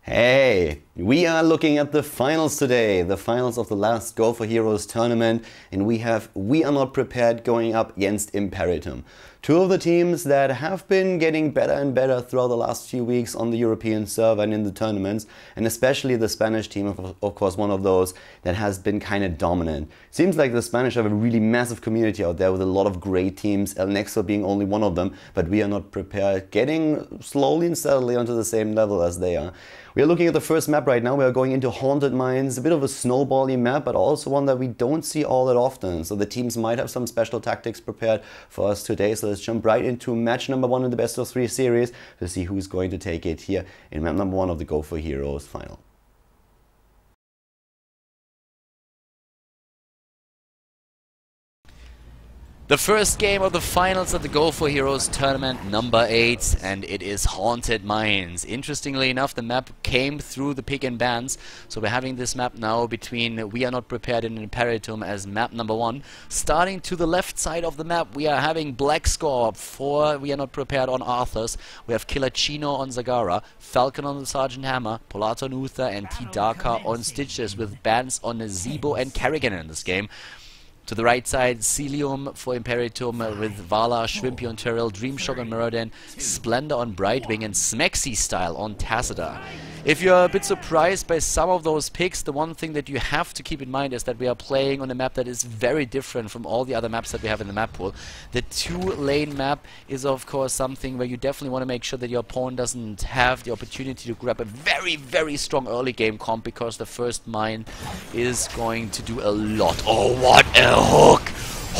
Hey, we are looking at the finals today, the finals of the last Go4Heroes tournament, and we are not prepared going up against Imperitum. Two of the teams that have been getting better and better throughout the last few weeks on the European server and in the tournaments, and especially the Spanish team, of course, one of those that has been kind of dominant. Seems like the Spanish have a really massive community out there with a lot of great teams, El Nexo being only one of them, but we are not prepared, getting slowly and steadily onto the same level as they are. We are looking at the first map right now. We are going into Haunted Mines, a bit of a snowbally map, but also one that we don't see all that often. So the teams might have some special tactics prepared for us today. So let's jump right into match number 1 in the best of 3 series to see who's going to take it here in map number 1 of the Go4Heroes Final. The first game of the finals of the Go4Heroes tournament number 8, and it is Haunted Mines. Interestingly enough, the map came through the pick and bans, so we're having this map now between We Are Not Prepared and Imperitum as map number 1. Starting to the left side of the map, we are having Black Scorp for We Are Not Prepared on Arthurs. We have Killer Chino on Zagara, Falcon on the Sergeant Hammer, Polato on Uther, and T-Darka on Stitches, with bans on Zebo and Kerrigan in this game. To the right side, Celium for Imperitum with Vala, Shrimpy on Terrell, Dreamshock on Muradin, Splendor on Brightwing, and Smexy Style on Tacita. If you're a bit surprised by some of those picks, the one thing that you have to keep in mind is that we are playing on a map that is very different from all the other maps that we have in the map pool. The 2-lane map is of course something where you definitely want to make sure that your opponent doesn't have the opportunity to grab a very strong early game comp, because the first mine is going to do a lot. Oh, what a hook!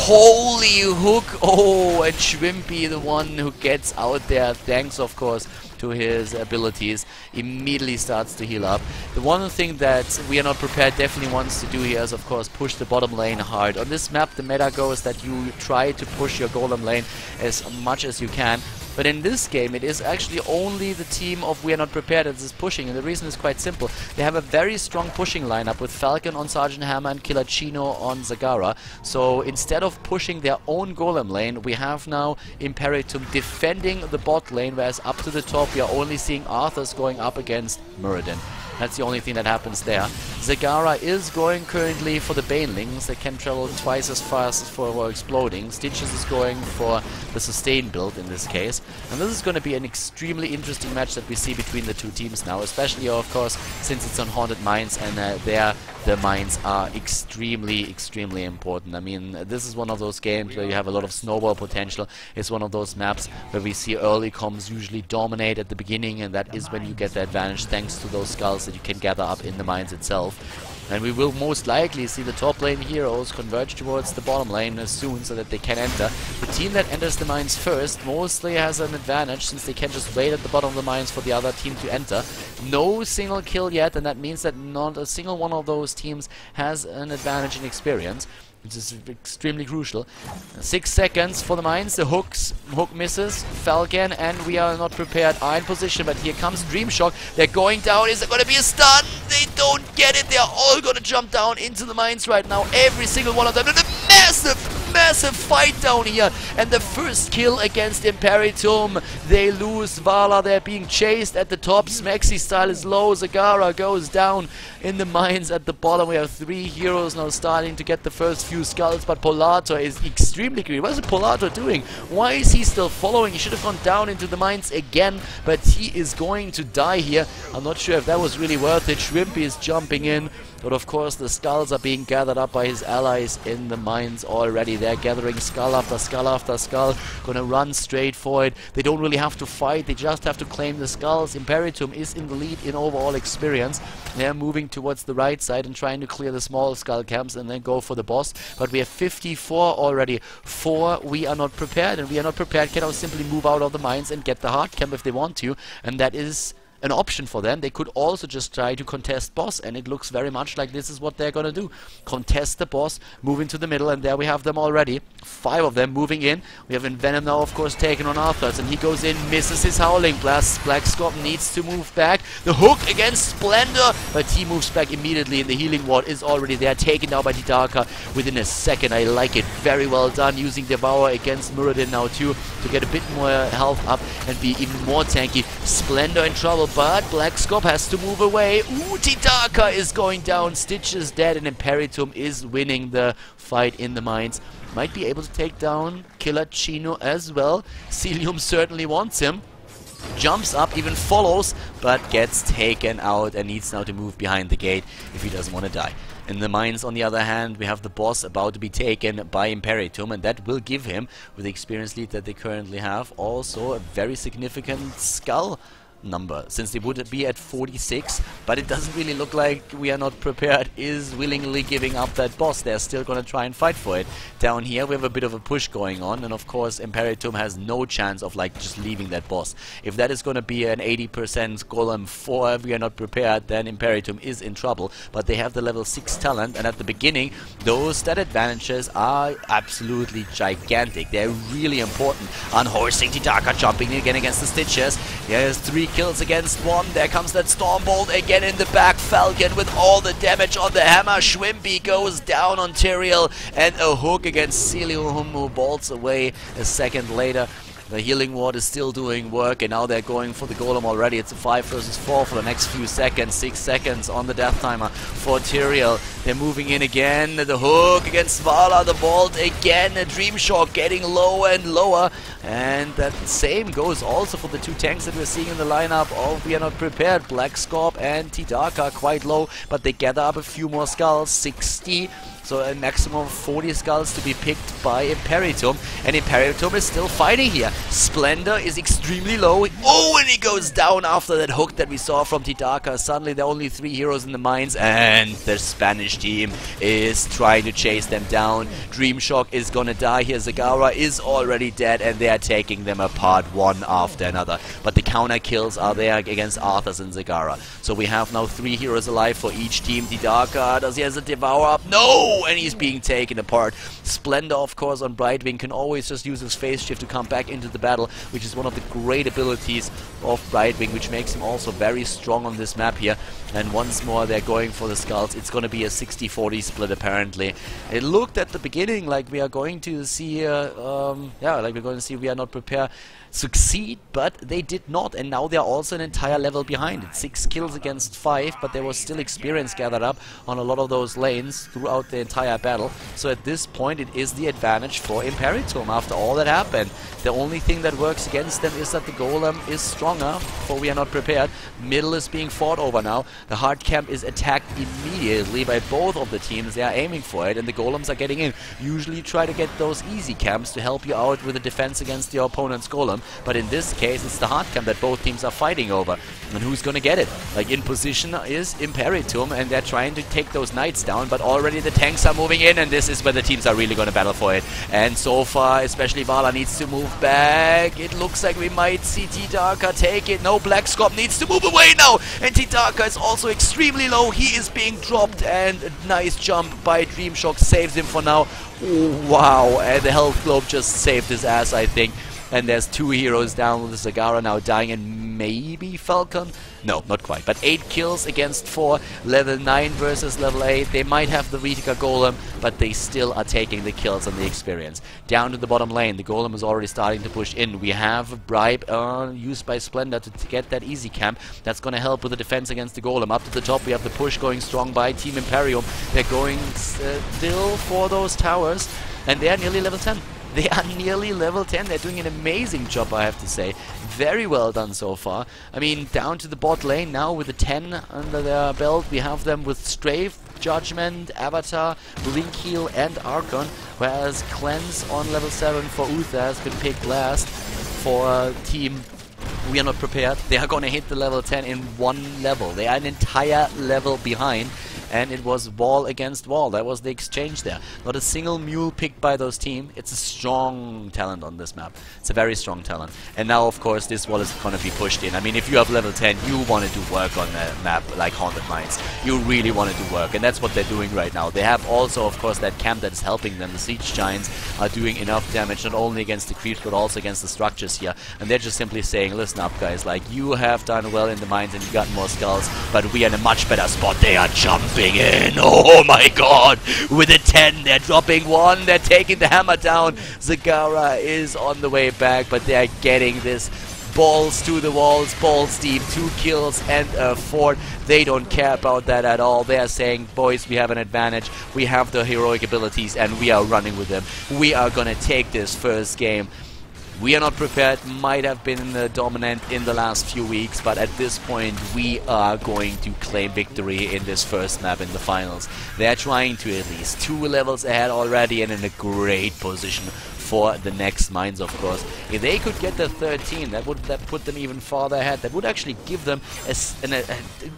Holy hook! Oh, and Shrimpy, the one who gets out there, thanks of course to his abilities, immediately starts to heal up. The one thing that We Are Not Prepared definitely wants to do here is of course push the bottom lane hard. On this map the meta goes that you try to push your golem lane as much as you can. But in this game, it is actually only the team of We Are Not Prepared that is pushing, and the reason is quite simple. They have a very strong pushing lineup with Falcon on Sergeant Hammer and Killer Chino on Zagara. So instead of pushing their own golem lane, we have now Imperitum defending the bot lane, whereas up to the top we are only seeing Arthurs going up against Muradin. That's the only thing that happens there. Zagara is going currently for the Banelings. They can travel twice as fast for exploding. Stitches is going for the sustain build in this case. And this is going to be an extremely interesting match that we see between the two teams now, especially of course since it's on Haunted Mines, and there the mines are extremely important. I mean, this is one of those games where you have a lot of snowball potential. It's one of those maps where we see early comms usually dominate at the beginning, and that is when you get the advantage thanks to those skulls that you can gather up in the mines itself. And we will most likely see the top lane heroes converge towards the bottom lane soon so that they can enter. The team that enters the mines first mostly has an advantage, since they can just wait at the bottom of the mines for the other team to enter. No single kill yet, and that means that not a single one of those teams has an advantage in experience, which is extremely crucial. 6 seconds for the mines. The hook misses. Falcon and We Are Not Prepared are in position, but here comes Dreamshock. They're going down. Is there going to be a stun? They don't get it. They're all going to jump down into the mines right now. Every single one of them. And a massive fight down here. And the first kill against Imperitum. They lose Vala. They're being chased at the top. Smexy Style is low. Zagara goes down in the mines at the bottom. We have 3 heroes now starting to get the first few skulls, but Polato is extremely greedy. What is Polato doing? Why is he still following? He should have gone down into the mines again, but he is going to die here. I'm not sure if that was really worth it. Shrimpy is jumping in, but of course the skulls are being gathered up by his allies in the mines already. They're gathering skull after skull after skull, gonna run straight for it. They don't really have to fight, they just have to claim the skulls. Imperitum is in the lead in overall experience. They're moving towards the right side and trying to clear the small skull camps and then go for the boss. But we have 54 already for We Are Not Prepared, and We Are Not Prepared can now simply move out of the mines and get the hard camp if they want to, and that is an option for them. They could also just try to contest boss, and it looks very much like this is what they're gonna do. Contest the boss, move into the middle, and there we have them already. 5 of them moving in. We have Envenom now, of course, taken on Arthurs, and he goes in, misses his Howling Blast. Black Scorp needs to move back. The hook against Splendor, but he moves back immediately, and the healing ward is already there, taken down by T-Darka within a second. I like it. Very well done, using Devour against Muradin now too, to get a bit more health up and be even more tanky. Splendor in trouble, but Blackscorp has to move away. Ooh, Titaka is going down, Stitch is dead, and Imperitum is winning the fight in the mines. Might be able to take down Killer Chino as well. Celium certainly wants him. Jumps up, even follows, but gets taken out and needs now to move behind the gate if he doesn't want to die. In the mines, on the other hand, we have the boss about to be taken by Imperitum, and that will give him, with the experience lead that they currently have, also a very significant skull number, since they would be at 46, but it doesn't really look like We Are Not Prepared is willingly giving up that boss. They're still gonna try and fight for it. Down here we have a bit of a push going on, and of course Imperitum has no chance of like just leaving that boss. If that is gonna be an 80% golem for We Are Not Prepared, then Imperitum is in trouble, but they have the level 6 talent, and at the beginning those stat advantages are absolutely gigantic. They're really important. Unhorsing Titaka, jumping again against the Stitches. Here's 3 kills against 1. There comes that Stormbolt again in the back. Falcon with all the damage on the hammer. Schwimpy goes down on Tyrael, and a hook against Celium, who bolts away a second later. The healing ward is still doing work, and now they're going for the golem already. It's a 5 versus 4 for the next few seconds. 6 seconds on the death timer for Tyrael. They're moving in again. The hook against Vala. The bolt again. A Dream Shock getting lower and lower. And that same goes also for the 2 tanks that we're seeing in the lineup of We Are Not Prepared. Blackscorp and Titaka quite low, but they gather up a few more skulls. 60. So a maximum of 40 skulls to be picked by Imperitum, and Imperitum is still fighting here. Splendor is extremely low. Oh, and he goes down after that hook that we saw from Titaka. Suddenly there are only 3 heroes in the mines, and the Spanish team is trying to chase them down. Dream Shock is gonna die here. Zagara is already dead, and they are taking them apart one after another. But the counter kills are there against Arthas and Zagara. So we have now 3 heroes alive for each team. Titaka, does he has a devour up? No! And he's being taken apart. Splendor, of course, on Brightwing can always just use his phase shift to come back into the battle, which is one of the great abilities of Brightwing, which makes him also very strong on this map here. And once more they're going for the skulls. It's going to be a 60-40 split apparently. It looked at the beginning like we are going to see We Are Not Prepared succeed, but they did not, and now they're also an entire level behind. It's 6 kills against 5, but there was still experience gathered up on a lot of those lanes throughout the entire battle. So at this point it is the advantage for Imperitum after all that happened. The only thing that works against them is that the golem is stronger for We Are Not Prepared. Middle is being fought over now. The hard camp is attacked immediately by both of the teams. They are aiming for it, and the golems are getting in. Usually try to get those easy camps to help you out with the defense against your opponent's golem, but in this case it's the hard camp that both teams are fighting over. And who's gonna get it? Like, in position is Imperitum, and they're trying to take those knights down, but already the tanks are moving in, and this is where the teams are really gonna battle for it. And so far, especially Vala needs to move back. It looks like we might see Titaka take it. No, Blackscorp needs to move away now, and Titaka is also extremely low. He is being dropped, and a nice jump by Dream Shock saves him for now. Oh, wow, and the health globe just saved his ass, I think. And there's 2 heroes down, with Zagara now dying, and maybe Falcon? No, not quite. But 8 kills against 4. Level 9 versus level 8. They might have the Vitica Golem, but they still are taking the kills and the experience. Down to the bottom lane, the Golem is already starting to push in. We have a bribe used by Splendor to get that easy camp. That's going to help with the defense against the Golem. Up to the top, we have the push going strong by Team Imperium. They're going still for those towers, and they are nearly level 10. They are nearly level 10. They're doing an amazing job, I have to say. Very well done so far. I mean, down to the bot lane now with a 10 under their belt. We have them with Strafe, Judgment, Avatar, Blink Heal, and Archon. Whereas Cleanse on level 7 for Uther has been picked last for Team We Are Not Prepared. They are going to hit the level 10 in 1 level. They are an entire level behind. And it was wall against wall. That was the exchange there. Not a single mule picked by those teams. It's a strong talent on this map. It's a very strong talent. And now, of course, this wall is going to be pushed in. I mean, if you have level 10, you want to do work on a map like Haunted Mines. You really want to do work. And that's what they're doing right now. They have also, of course, that camp that is helping them. The Siege Giants are doing enough damage, not only against the creeps, but also against the structures here. And they're just simply saying, listen up, guys. Like, you have done well in the mines and you got more skulls, but we are in a much better spot. They are jumping in. Oh my god, with a 10 they're dropping 1, they're taking the hammer down. Zagara is on the way back, but they're getting this balls to the walls, balls deep, 2 kills and a fort. They don't care about that at all. They are saying, boys, we have an advantage, we have the heroic abilities, and we are running with them. We are gonna take this first game. We are not prepared, might have been dominant in the last few weeks, but at this point we are going to claim victory in this first map in the finals. They're trying to at least 2 levels ahead already and in a great position for the next mines, of course. If they could get the 13, that put them even farther ahead. That would actually give them a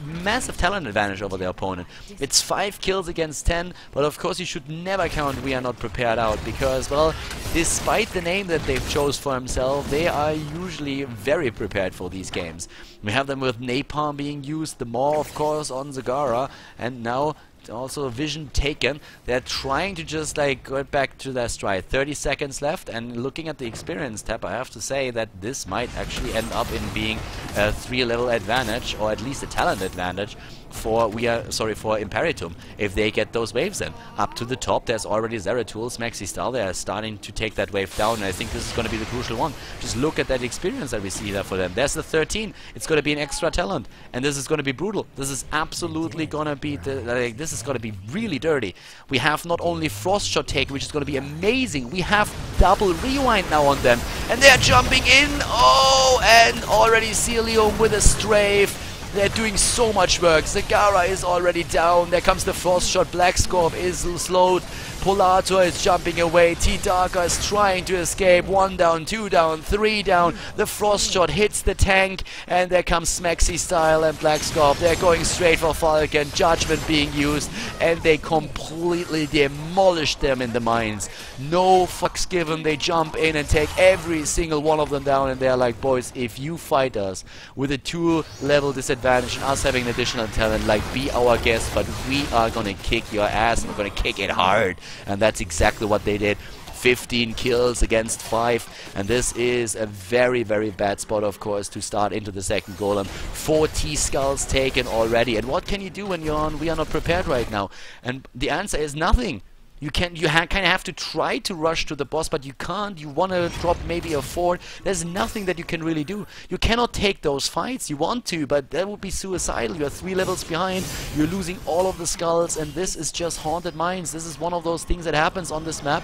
massive talent advantage over their opponent. It's 5 kills against 10, but of course you should never count we are not prepared out, because, well, despite the name that they've chose for themselves, they are usually very prepared for these games. We have them with Napalm being used, the Maw, of course, on Zagara, and now also a vision taken. They're trying to just like go back to their stride. 30 seconds left, and looking at the experience tab, I have to say that this might actually end up in being a 3-level advantage, or at least a talent advantage for Imperitum, if they get those waves in. Up to the top, there's already Zeratools, Maxi Style. They are starting to take that wave down, and I think this is going to be the crucial one. Just look at that experience that we see there for them. There's the 13. It's going to be an extra talent, and this is going to be brutal. This is absolutely going to be this is going to be really dirty. We have not only Frost Shot take, which is going to be amazing. We have double rewind now on them, and they're jumping in. Oh, and already Celium with a strafe. They're doing so much work. Zagara is already down. There comes the Frost Shot. Black Scorp is slowed. Polator is jumping away. T-Darker is trying to escape. 1 down, 2 down, 3 down. The Frost Shot hits the tank, and there comes Maxi Style and Black Scorp. They're going straight for Falcon. Judgment being used, and they completely demolished them in the mines. No fucks given. They jump in and take every single one of them down, and they're like, boys, if you fight us with a 2-level disadvantage and us having additional talent, like, be our guest, but we are gonna kick your ass, and we're gonna kick it hard. And that's exactly what they did. 15 kills against 5, and this is a very, very bad spot, of course, to start into the second golem. 4 T-skulls taken already, and what can you do when you're on we are not prepared right now? And the answer is nothing. You kind of have to try to rush to the boss, but you can't. You want to drop maybe a 4. There's nothing that you can really do. You cannot take those fights. You want to, but that would be suicidal. You're 3 levels behind. You're losing all of the skulls, and this is just haunted mines. This is one of those things that happens on this map.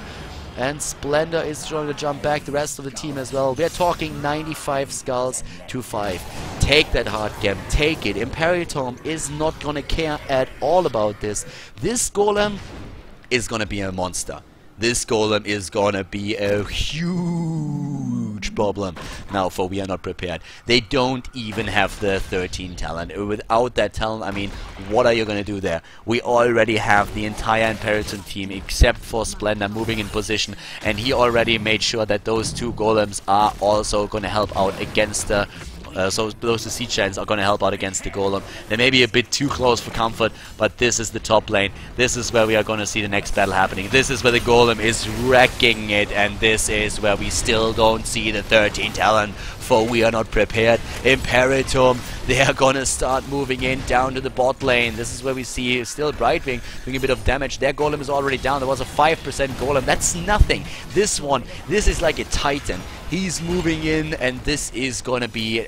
And Splendor is trying to jump back, the rest of the team as well. We're talking 95 skulls to 5. Take that hard game, take it. Imperitum is not gonna care at all about this. This golem is gonna be a monster. This golem is gonna be a huge problem now for we are not prepared. They don't even have the 13 talent. Without that talent, I mean, what are you gonna do there? We already have the entire Imperitum team except for Splendor moving in position, and he already made sure that those 2 golems are also gonna help out against the so those 2 siege giants are going to help out against the golem. They may be a bit too close for comfort, but this is the top lane. This is where we are going to see the next battle happening. This is where the golem is wrecking it, and this is where we still don't see the 13 talent, for we are not prepared. Imperitum, they are going to start moving in down to the bot lane. This is where we see still Brightwing doing a bit of damage. Their golem is already down. There was a 5% golem. That's nothing. This one, this is like a titan. He's moving in, and this is gonna be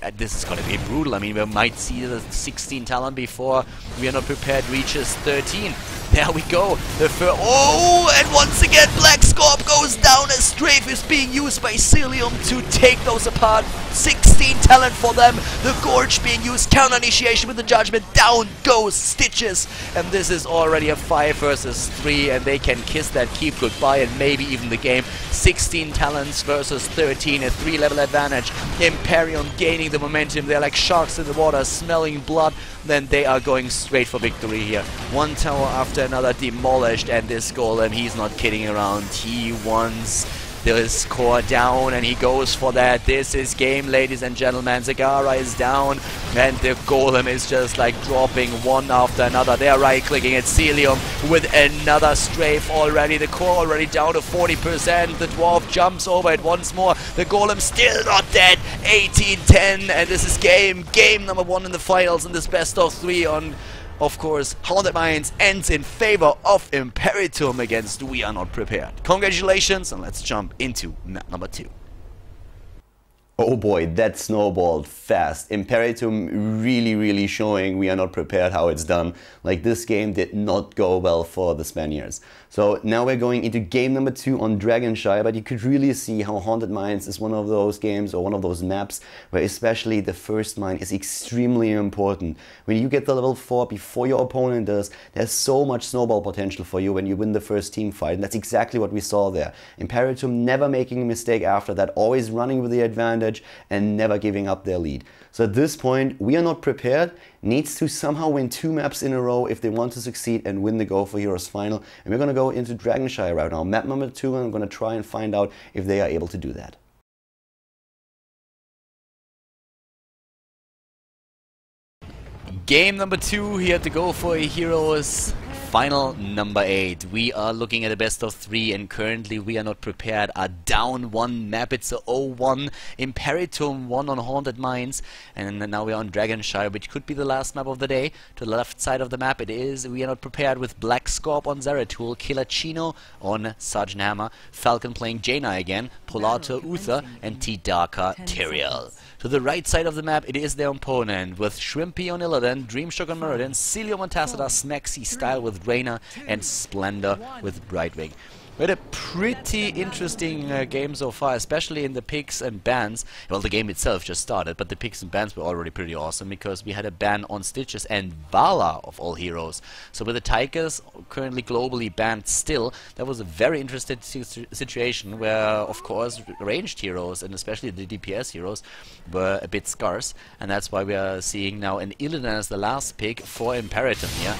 brutal. I mean, we might see the 16 talent before we are not prepared reaches 13. There we go. The oh, and once again, Black Scorp goes down. A strafe is being used by Celium to take those apart. 16 talent for them. The Gorge being used. Counter initiation with the Judgment. Down goes Stitches. And this is already a 5 versus 3, and they can kiss that keep goodbye and maybe even the game. 16 talents versus 13, a 3-level advantage. Imperium gaining the momentum. They're like sharks in the water, smelling blood. Then they are going straight for victory here. One tower after another demolished, and this golem, he's not kidding around. He wants this core down, and he goes for that. This is game, ladies and gentlemen. Zagara is down, and the golem is just like dropping one after another. They're right-clicking at Celium with another strafe already. The core already down to 40%. The dwarf jumps over it once more. The golem still not dead. 18-10, and this is game number 1 in the finals in this best of 3 on, of course, Haunted Mines ends in favor of Imperitum against We Are Not Prepared. Congratulations, and let's jump into map number 2. Oh boy, that snowballed fast. Imperitum really showing we are not prepared how it's done. Like, this game did not go well for the Spaniards. So now we're going into game number 2 on Shire, but you could really see how Haunted Mines is one of those games or one of those maps where especially the first mine is extremely important. When you get the level 4 before your opponent does, there's so much snowball potential for you when you win the first team fight, and that's exactly what we saw there. Imperitum never making a mistake after that, always running with the advantage and never giving up their lead. So at this point, we are not prepared, needs to somehow win 2 maps in a row if they want to succeed and win the Go4Heroes Final. And we're going to go into Shire right now, map number 2, and I'm going to try and find out if they are able to do that. Game number 2 here at the Go4Heroes Final number 8. We are looking at a best of 3, and currently we are not prepared. Are down 1 map. It's a 0-1. Imperitum 1 on Haunted Mines, and now we are on Shire, which could be the last map of the day. To the left side of the map it is. We are not prepared with Black Scorp on Zeratul, Kilachino on Sergeant Hammer, Falcon playing Jaina again, Polato Uther, and T-Darka Tyrael. To the right side of the map it is their opponent with Shrimpy on Illidan, Dreamshock on Muradin, Celium on Tacita, Smexy Style with Reyna, and Splendor with Brightwing. We had a pretty interesting game so far, especially in the picks and bans. Well, the game itself just started, but the picks and bans were already pretty awesome because we had a ban on Stitches and Vala of all heroes. So with the Tigers currently globally banned still, that was a very interesting situation where, of course, ranged heroes and especially the DPS heroes were a bit scarce, and that's why we are seeing now an Illidan as the last pick for Imperitum here.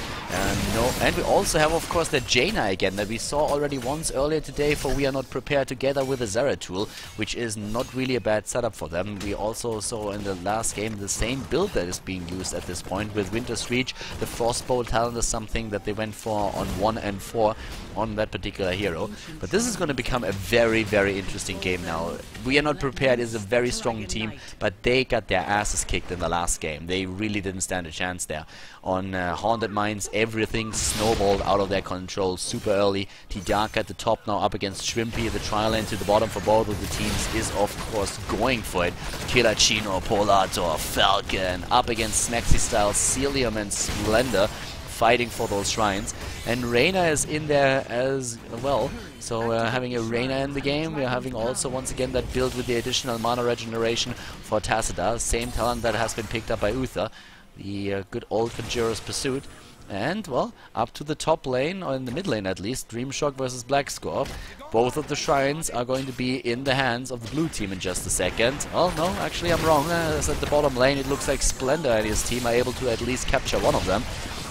And we also have, of course, the Jaina again that we saw already once earlier today for We Are Not Prepared together with the Zeratul, which is not really a bad setup for them. We also saw in the last game the same build that is being used at this point with Winter's Reach. The Frostbolt talent is something that they went for on 1 and 4 on that particular hero. But this is going to become a very interesting game now. We Are Not Prepared is a very strong team, but they got their asses kicked in the last game. They really didn't stand a chance there. On Haunted Mines, everything snowballed out of their control super early. T-Darka at the top now up against Shrimpy. The trial lane to the bottom for both of the teams is of course going for it. Kilachino, Polator, Falcon up against Smexy Style, Celium and Splendor fighting for those shrines. And Reyna is in there as well. So we're having a Reyna in the game. We're having also once again that build with the additional mana regeneration for Tacita. Same talent that has been picked up by Uther. The good old Conjurer's Pursuit. And, well, up to the top lane, or in the mid lane at least, Dreamshock versus Black Scorp. Both of the shrines are going to be in the hands of the blue team in just a second. Oh, no, actually I'm wrong. As at the bottom lane, it looks like Splendor and his team are able to at least capture one of them.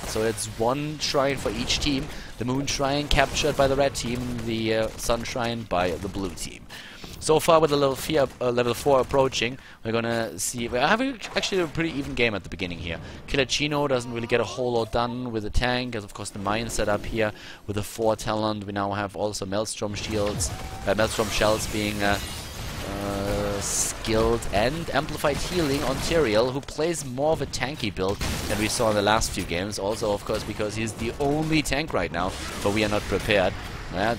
So it's 1 shrine for each team. The Moon Shrine captured by the red team, the Sun Shrine by the blue team. So far with the level 4 approaching, we're gonna see, we're having actually a pretty even game at the beginning here. Kilachino doesn't really get a whole lot done with the tank, as of course the mine setup here with the 4 talent. We now have also Maelstrom Shells being skilled, and amplified healing on Tyrael, who plays more of a tanky build than we saw in the last few games. Also, of course, because he's the only tank right now, but We Are Not Prepared.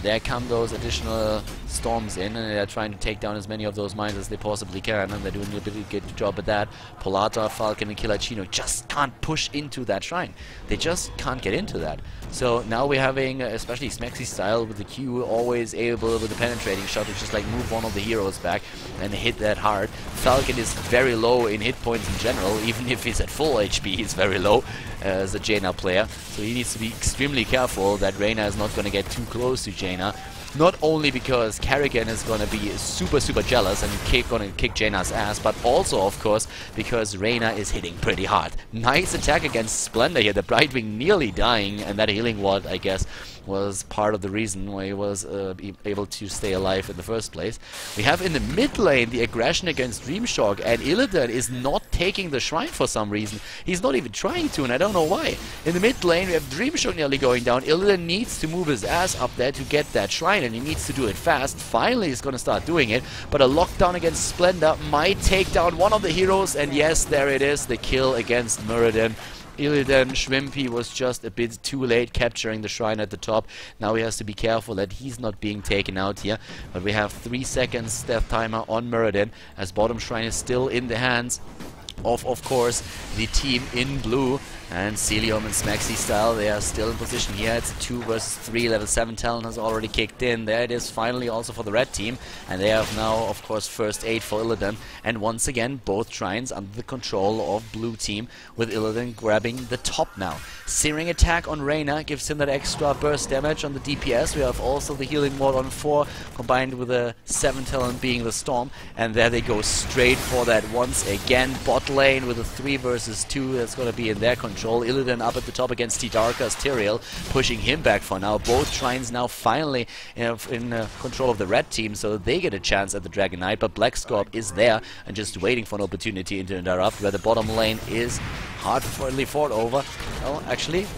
There come those additional storms in, and they're trying to take down as many of those mines as they possibly can, and they're doing a pretty good job at that. Polata, Falcon, and Kilachino just can't push into that shrine. They just can't get into that. So now we're having, especially Smexy Style with the Q, always able with the penetrating shot to just like move one of the heroes back and hit that hard. Falcon is very low in hit points in general, even if he's at full HP, he's very low as a Jaina player. So he needs to be extremely careful that Reyna is not going to get too close to Jaina. Not only because Kerrigan is going to be super jealous and going to kick Jaina's ass, but also, of course, because Reyna is hitting pretty hard. Nice attack against Splendor here. The Brightwing nearly dying, and that healing ward, I guess, was part of the reason why he was able to stay alive in the first place. We have in the mid lane the aggression against Dreamshock, and Illidan is not taking the shrine for some reason. He's not even trying to, and I don't know why. In the mid lane we have Dreamshock nearly going down. Illidan needs to move his ass up there to get that shrine, and he needs to do it fast. Finally he's going to start doing it, but a lockdown against Splendor might take down one of the heroes, and yes, there it is, the kill against Muradin. Illidan Shrimpy was just a bit too late capturing the shrine at the top. Now he has to be careful that he's not being taken out here. But we have 3 seconds death timer on Muradin, as bottom shrine is still in the hands of course, the team in blue. And Celium and Smaxy style, they are still in position here. It's 2 versus 3. Level 7 talent has already kicked in. There it is finally also for the red team. And they have now, of course, first aid for Illidan. And once again, both shrines under the control of blue team, with Illidan grabbing the top now. Searing attack on Reyna gives him that extra burst damage on the DPS. We have also the healing ward on 4, combined with the 7 talent being the Storm. And there they go straight for that once again. Bot lane with a 3 versus 2. That's going to be in their control. Illidan up at the top against T-Darka's Tyrael, pushing him back for now. Both shrines now finally in control of the red team, so they get a chance at the Dragon Knight, but Black Scorp is there and just waiting for an opportunity to interrupt, where the bottom lane is hardly fought over. Well, actually,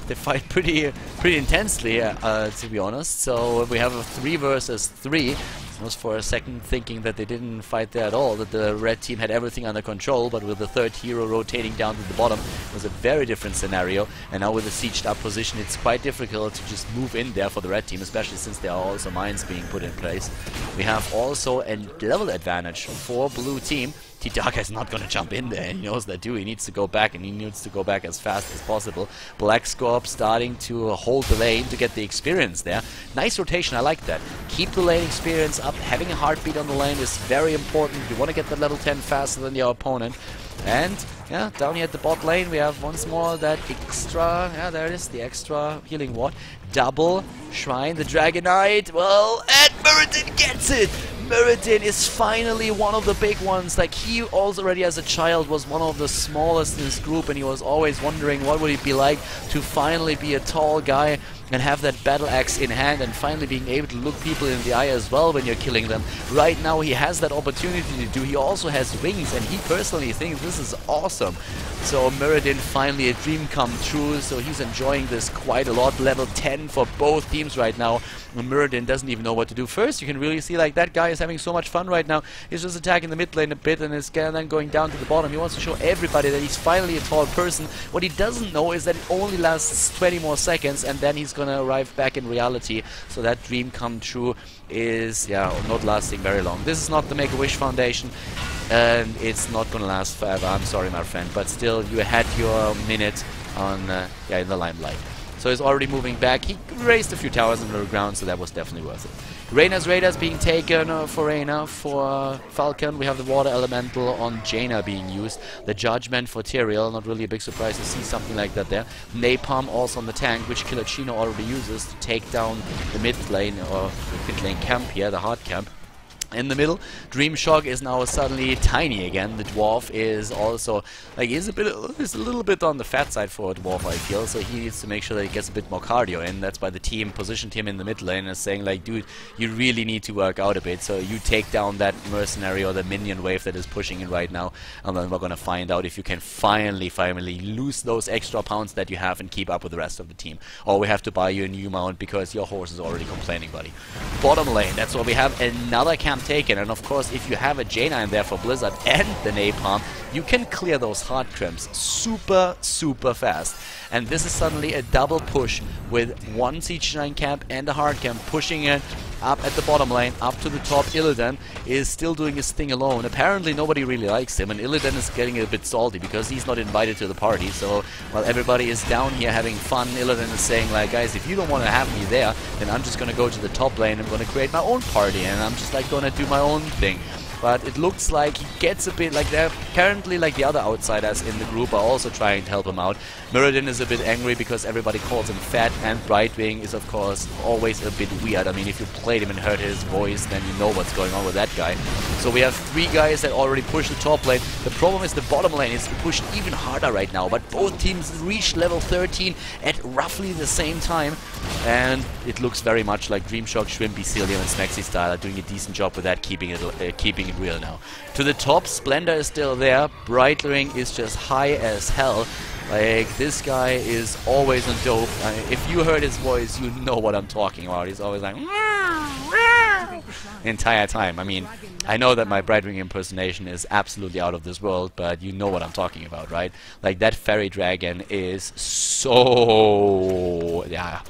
they fight pretty intensely, to be honest. So we have a 3 versus 3. I was for a second thinking that they didn't fight there at all, that the red team had everything under control, but with the third hero rotating down to the bottom, it was a very different scenario. And now with the sieged up position, it's quite difficult to just move in there for the red team, especially since there are also mines being put in place. We have also a level advantage for blue team. T-Darka is not going to jump in there, he knows that too. He needs to go back, and he needs to go back as fast as possible. Black Scorp starting to hold the lane to get the experience there. Nice rotation, I like that. Keep the lane experience up. Having a heartbeat on the lane is very important. You want to get the level 10 faster than your opponent. And yeah, down here at the bot lane we have once more that extra, yeah, there it is, the extra healing ward. Double shrine, the Dragon Knight, well, and Muradin gets it! Muradin is finally one of the big ones. Like, he also already as a child was one of the smallest in his group, and he was always wondering what would it be like to finally be a tall guy and have that battle axe in hand, and finally being able to look people in the eye as well when you're killing them. Right now he has that opportunity to do. He also has wings, and he personally thinks this is awesome. So Muradin, finally a dream come true, so he's enjoying this quite a lot. Level 10 for both teams right now. Muradin doesn't even know what to do. First, you can really see like that guy is having so much fun right now. He's just attacking the mid lane a bit and is then going down to the bottom. He wants to show everybody that he's finally a tall person. What he doesn't know is that it only lasts 20 more seconds, and then he's gonna arrive back in reality. So that dream come true is, yeah, not lasting very long. This is not the Make-A-Wish Foundation, and it's not gonna last forever. I'm sorry, my friend, but still, you had your minute on, yeah, in the limelight. So he's already moving back. He raised a few towers into the ground, so that was definitely worth it. Reyna's Raiders being taken for Reyna. For Falcon, we have the Water Elemental on Jaina being used. The Judgment for Tyrael, not really a big surprise to see something like that there. Napalm also on the tank, which Kilachino already uses to take down the mid lane, or the mid lane camp here, the hard camp. In the middle, Dream Shock is now suddenly tiny again. The dwarf is also, like, he's a little bit on the fat side for a dwarf, I feel, so he needs to make sure that he gets a bit more cardio in. That's why the team positioned him in the mid lane and is saying, like, dude, you really need to work out a bit, so you take down that mercenary or the minion wave that is pushing in right now, and then we're gonna find out if you can finally lose those extra pounds that you have and keep up with the rest of the team. Or we have to buy you a new mount because your horse is already complaining, buddy. Bottom lane, that's where we have another camp taken, and of course if you have a Jaina in there for Blizzard and the Napalm, you can clear those hard crimps super fast. And this is suddenly a double push with one Siege 9 camp and a hard camp pushing it up at the bottom lane, up to the top. Illidan is still doing his thing alone. Apparently nobody really likes him, and Illidan is getting a bit salty because he's not invited to the party. So while everybody is down here having fun, Illidan is saying, like, guys, if you don't want to have me there, then I'm just gonna go to the top lane. I'm gonna create my own party, and I'm just like gonna do my own thing. But it looks like he gets a bit like that. Apparently, like, the other outsiders in the group are also trying to help him out. Muradin is a bit angry because everybody calls him fat, and Brightwing is, of course, always a bit weird. I mean, if you played him and heard his voice, then you know what's going on with that guy. So we have 3 guys that already push the top lane. The problem is the bottom lane is pushed even harder right now, but both teams reached level 13 at roughly the same time. And it looks very much like Dreamshock, Shrimpy, Celium, and Smaxy style are doing a decent job with that, keeping it real now. To the top, Splendor is still there. Brightwing is just high as hell. Like, this guy is always on dope. If you heard his voice, you know what I'm talking about. He's always like, entire time. I mean, I know that my Brightwing impersonation is absolutely out of this world, but you know what I'm talking about, right? Like, that fairy dragon is so... yeah.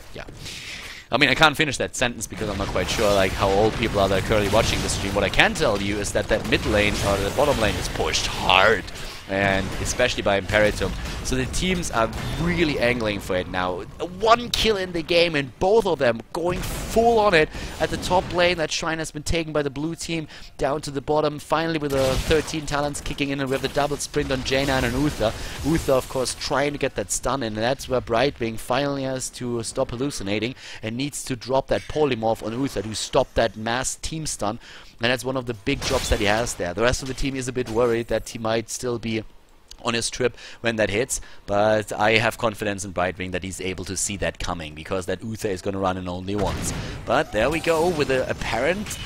I mean, I can't finish that sentence because I'm not quite sure like how old people are that are currently watching this stream. What I can tell you is that mid lane or the bottom lane is pushed hard, and especially by Imperitum. So the teams are really angling for it now. One kill in the game and both of them going full on it. At the top lane, that shrine has been taken by the blue team. Down to the bottom, finally with the 13 talents kicking in, and we have the double sprint on Jaina and Uther. Uther, of course, trying to get that stun in, and that's where Brightwing finally has to stop hallucinating and needs to drop that polymorph on Uther to stop that mass team stun. And that's one of the big jobs that he has there. The rest of the team is a bit worried that he might still be on his trip when that hits, but I have confidence in Brightwing that he's able to see that coming, because that Uther is going to run in only once. But there we go with an apparent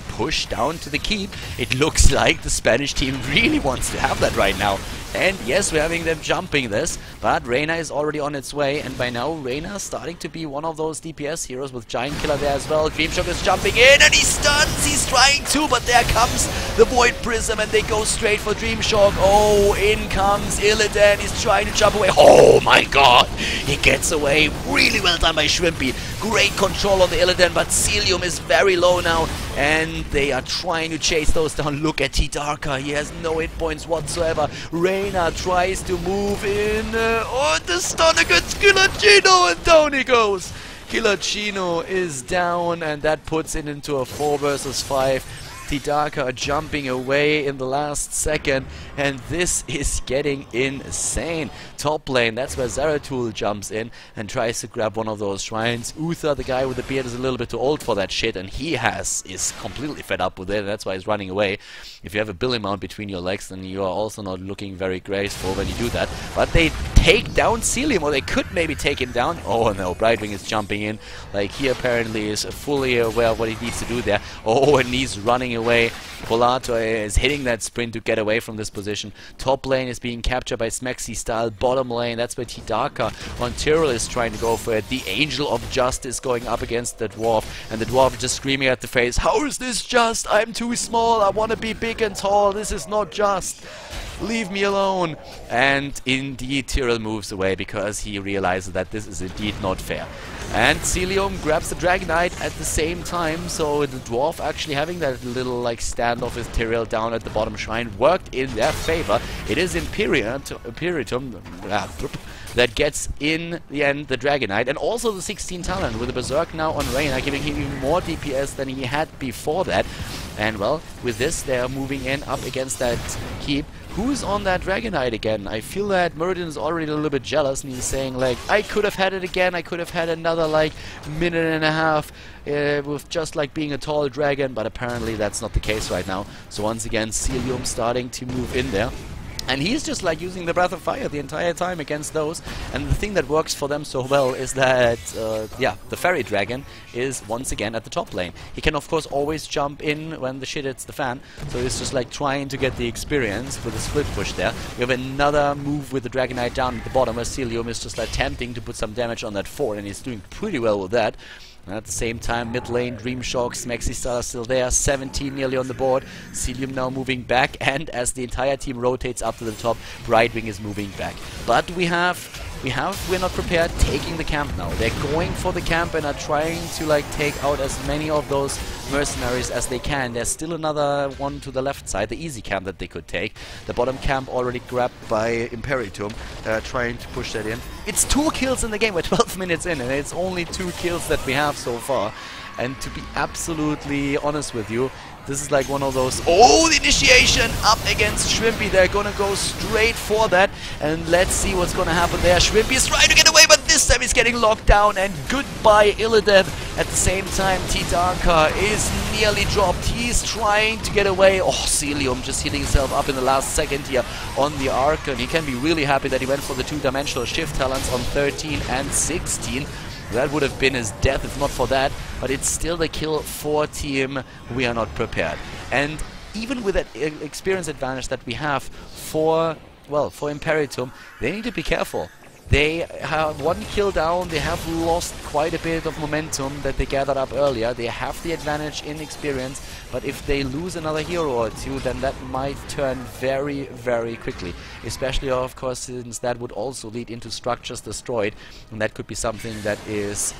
push down to the keep. It looks like the Spanish team really wants to have that right now. And yes, we're having them jumping this, but Reyna is already on its way, and by now Reyna is starting to be one of those DPS heroes with Giant Killer there as well. Dreamshock is jumping in and he stuns, he's trying to, but there comes the Void Prism and they go straight for Dreamshock. Oh, in comes Illidan, he's trying to jump away. Oh my god, he gets away. Really well done by Shrimpy. Great control on the Illidan, but Celium is very low now, and they are trying to chase those down. Look at T-Darker, he has no hit points whatsoever. Reyna tries to move in. Oh, the stun against Killer Chino, and down he goes. Killer Chino is down, and that puts it into a 4 versus 5. T-Darker jumping away in the last second, and this is getting insane. Top lane, that's where Zeratul jumps in and tries to grab one of those shrines. Uther, the guy with the beard, is a little bit too old for that shit, and he is completely fed up with it, and that's why he's running away. If you have a billy mount between your legs, then you are also not looking very graceful when you do that. But they take down Celium, or they could maybe take him down. Oh no, Brightwing is jumping in. Like, he apparently is fully aware of what he needs to do there. Oh, and he's running away. Polato is hitting that sprint to get away from this position. Top lane is being captured by Smexy style. Bottom lane, that's where T-Darker on Tyrell is trying to go for it. The Angel of Justice going up against the Dwarf, and the Dwarf is just screaming at the face, "How is this just? I'm too small. I want to be big and tall. This is not just. Leave me alone." And indeed Tyrell moves away because he realizes that this is indeed not fair. And Celium grabs the Dragonite at the same time, so the Dwarf actually having that little like standoff with Tyrell down at the bottom shrine worked in their favor. It is Imperitum that gets in the end the Dragonite, and also the 16 talent with the Berserk now on Reyna, giving him even more DPS than he had before that. And well, with this they are moving in up against that keep. Who's on that Dragonite again? I feel that Muradin is already a little bit jealous, and he's saying like, I could have had it again, I could have had another like minute and a half with just like being a tall dragon, but apparently that's not the case right now. So once again, Celium starting to move in there. And he's just like using the Breath of Fire the entire time against those. And the thing that works for them so well is that, the Fairy Dragon is once again at the top lane. He can of course always jump in when the shit hits the fan. So he's just like trying to get the experience with a split push there. We have another move with the Dragonite down at the bottom, where Celium is just attempting to put some damage on that fort, and he's doing pretty well with that. And at the same time, mid lane, Dreamshock, Smexy Star are still there, 17 nearly on the board. Celium now moving back, and as the entire team rotates up to the top, Brightwing is moving back. But we're not prepared, taking the camp now. They're going for the camp and are trying to like take out as many of those mercenaries as they can. There's still another one to the left side, the easy camp that they could take. The bottom camp already grabbed by Imperitum, trying to push that in. It's 2 kills in the game, we're 12 minutes in, and it's only 2 kills that we have so far. And to be absolutely honest with you, this is like one of those... Oh, the initiation up against Shrimpy. They're gonna go straight for that. And let's see what's gonna happen there. Shrimpy is trying to get away, but this time he's getting locked down. And goodbye, Illidan. At the same time, T-Darker is nearly dropped. He's trying to get away. Oh, Celium just hitting himself up in the last second here on the arc. And he can be really happy that he went for the 2-dimensional shift talents on 13 and 16. That would have been his death if not for that, but it's still the kill for team. We are not prepared. And even with that experience advantage that we have for Imperitum, they need to be careful. They have 1 kill down, they have lost quite a bit of momentum that they gathered up earlier. They have the advantage in experience, but if they lose another hero or two, then that might turn very, very quickly. Especially, of course, since that would also lead into structures destroyed, and that could be something that is...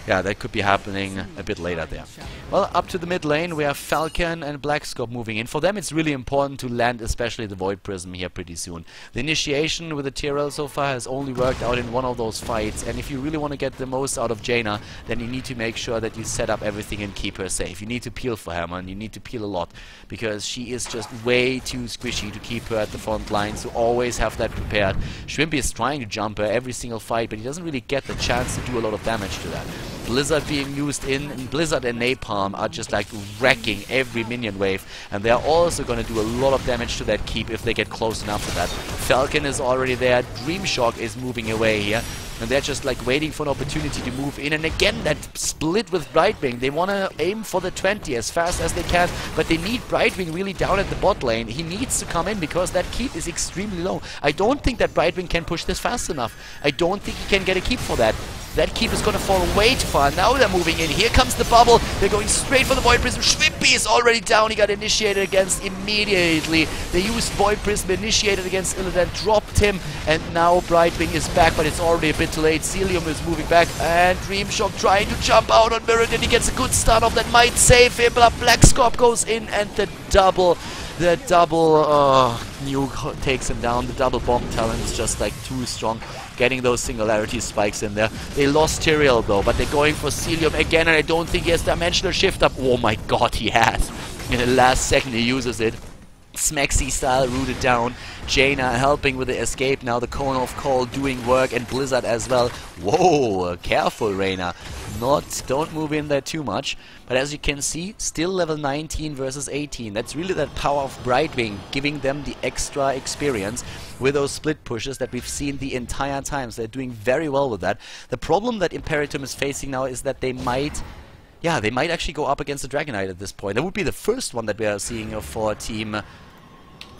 yeah, that could be happening a bit later there. Well, up to the mid lane, we have Falcon and Blackscope moving in. For them, it's really important to land especially the Void Prism here pretty soon. The initiation with the Tyrell so far has only worked out in one of those fights, and if you really want to get the most out of Jaina, then you need to make sure that you set up everything and keep her safe. You need to peel for her, man. You need to peel a lot, because she is just way too squishy to keep her at the front line, so always have that prepared. Shrimpy is trying to jump her every single fight, but he doesn't really get the chance to do a lot of damage to that. Blizzard being used in, and Blizzard and Napalm are just like wrecking every minion wave, and they are also going to do a lot of damage to that keep if they get close enough to that. Falcon is already there, Dreamshock is moving away here, and they're just like waiting for an opportunity to move in. And again, that split with Brightwing, they want to aim for the 20 as fast as they can, but they need Brightwing really down at the bot lane. He needs to come in because that keep is extremely low. I don't think that Brightwing can push this fast enough. I don't think he can get a keep for that. That keep is going to fall way too far. Now they're moving in. Here comes the bubble. They're going straight for the Void Prism. Shrimpy is already down. He got initiated against immediately. They used Void Prism, initiated against Illidan, dropped him, and now Brightwing is back, but it's already a bit too late. Celium is moving back, and Dreamshock trying to jump out on Mirrodin. He gets a good start off that might save him, but Blackscorp goes in, and the double nuke takes him down. The double bomb talent is just like too strong, getting those singularity spikes in there. They lost Tyrael though, but they're going for Celium again, and I don't think he has dimensional shift up. Oh my god, he has. In the last second he uses it. Smexy style rooted down. Jaina helping with the escape now. The Cone of Cold doing work, and Blizzard as well. Whoa, careful Reyna. Don't move in there too much. But as you can see, still level 19 versus 18. That's really that power of Brightwing, giving them the extra experience with those split pushes that we've seen the entire time. So they're doing very well with that. The problem that Imperitum is facing now is that they might actually go up against the Dragon Knight at this point. That would be the first one that we are seeing for Team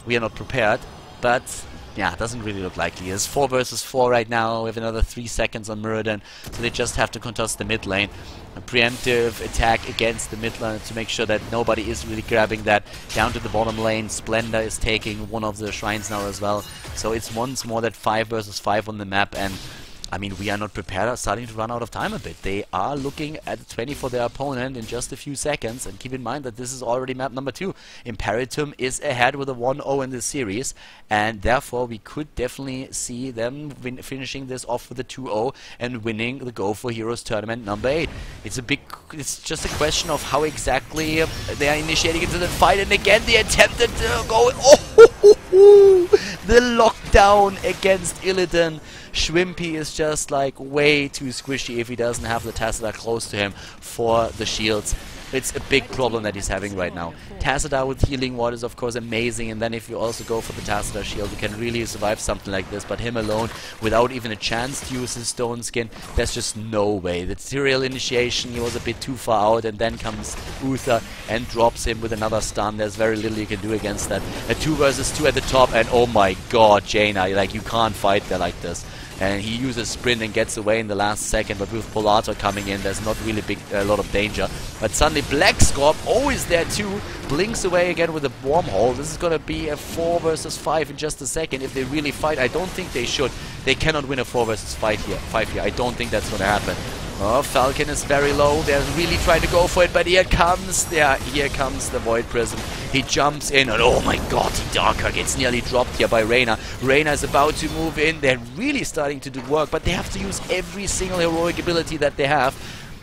We Are Not Prepared, but yeah, it doesn't really look likely. It's 4 versus 4 right now with another 3 seconds on Mirrodin, so they just have to contest the mid lane. A preemptive attack against the mid lane to make sure that nobody is really grabbing that down to the bottom lane. Splendor is taking one of the shrines now as well, so it's once more that 5 versus 5 on the map, and I mean, We Are Not Prepared are starting to run out of time a bit. They are looking at 20 for their opponent in just a few seconds, and keep in mind that this is already map number 2. Imperitum is ahead with a 1-0 in this series, and therefore we could definitely see them finishing this off with a 2-0 and winning the Go4Heroes tournament number 8. It's just a question of how exactly they are initiating into the fight, and again they attempted to go. The lockdown against Illidan. Shrimpy is just like way too squishy if he doesn't have the Tassadar close to him for the shields. It's a big problem that he's having right now. Tassadar with healing ward is of course amazing, and then if you also go for the Tassadar shield, you can really survive something like this, but him alone, without even a chance to use his stone skin, there's just no way. The serial initiation, he was a bit too far out, and then comes Uther and drops him with another stun. There's very little you can do against that. A 2 versus 2 at the top, and oh my god, Jaina, like you can't fight there like this. And he uses sprint and gets away in the last second, but with Polator coming in, there's not really a lot of danger. But suddenly Blackscorp, always there too, blinks away again with a wormhole. This is going to be a 4 versus 5 in just a second. If they really fight, I don't think they should. They cannot win a 4 versus 5 here. I don't think that's going to happen. Oh, Falcon is very low. They're really trying to go for it, but here comes the Void Prism. He jumps in, and oh my god, Darker gets nearly dropped here by Reyna. Reyna is about to move in. They're really starting to do work, but they have to use every single heroic ability that they have.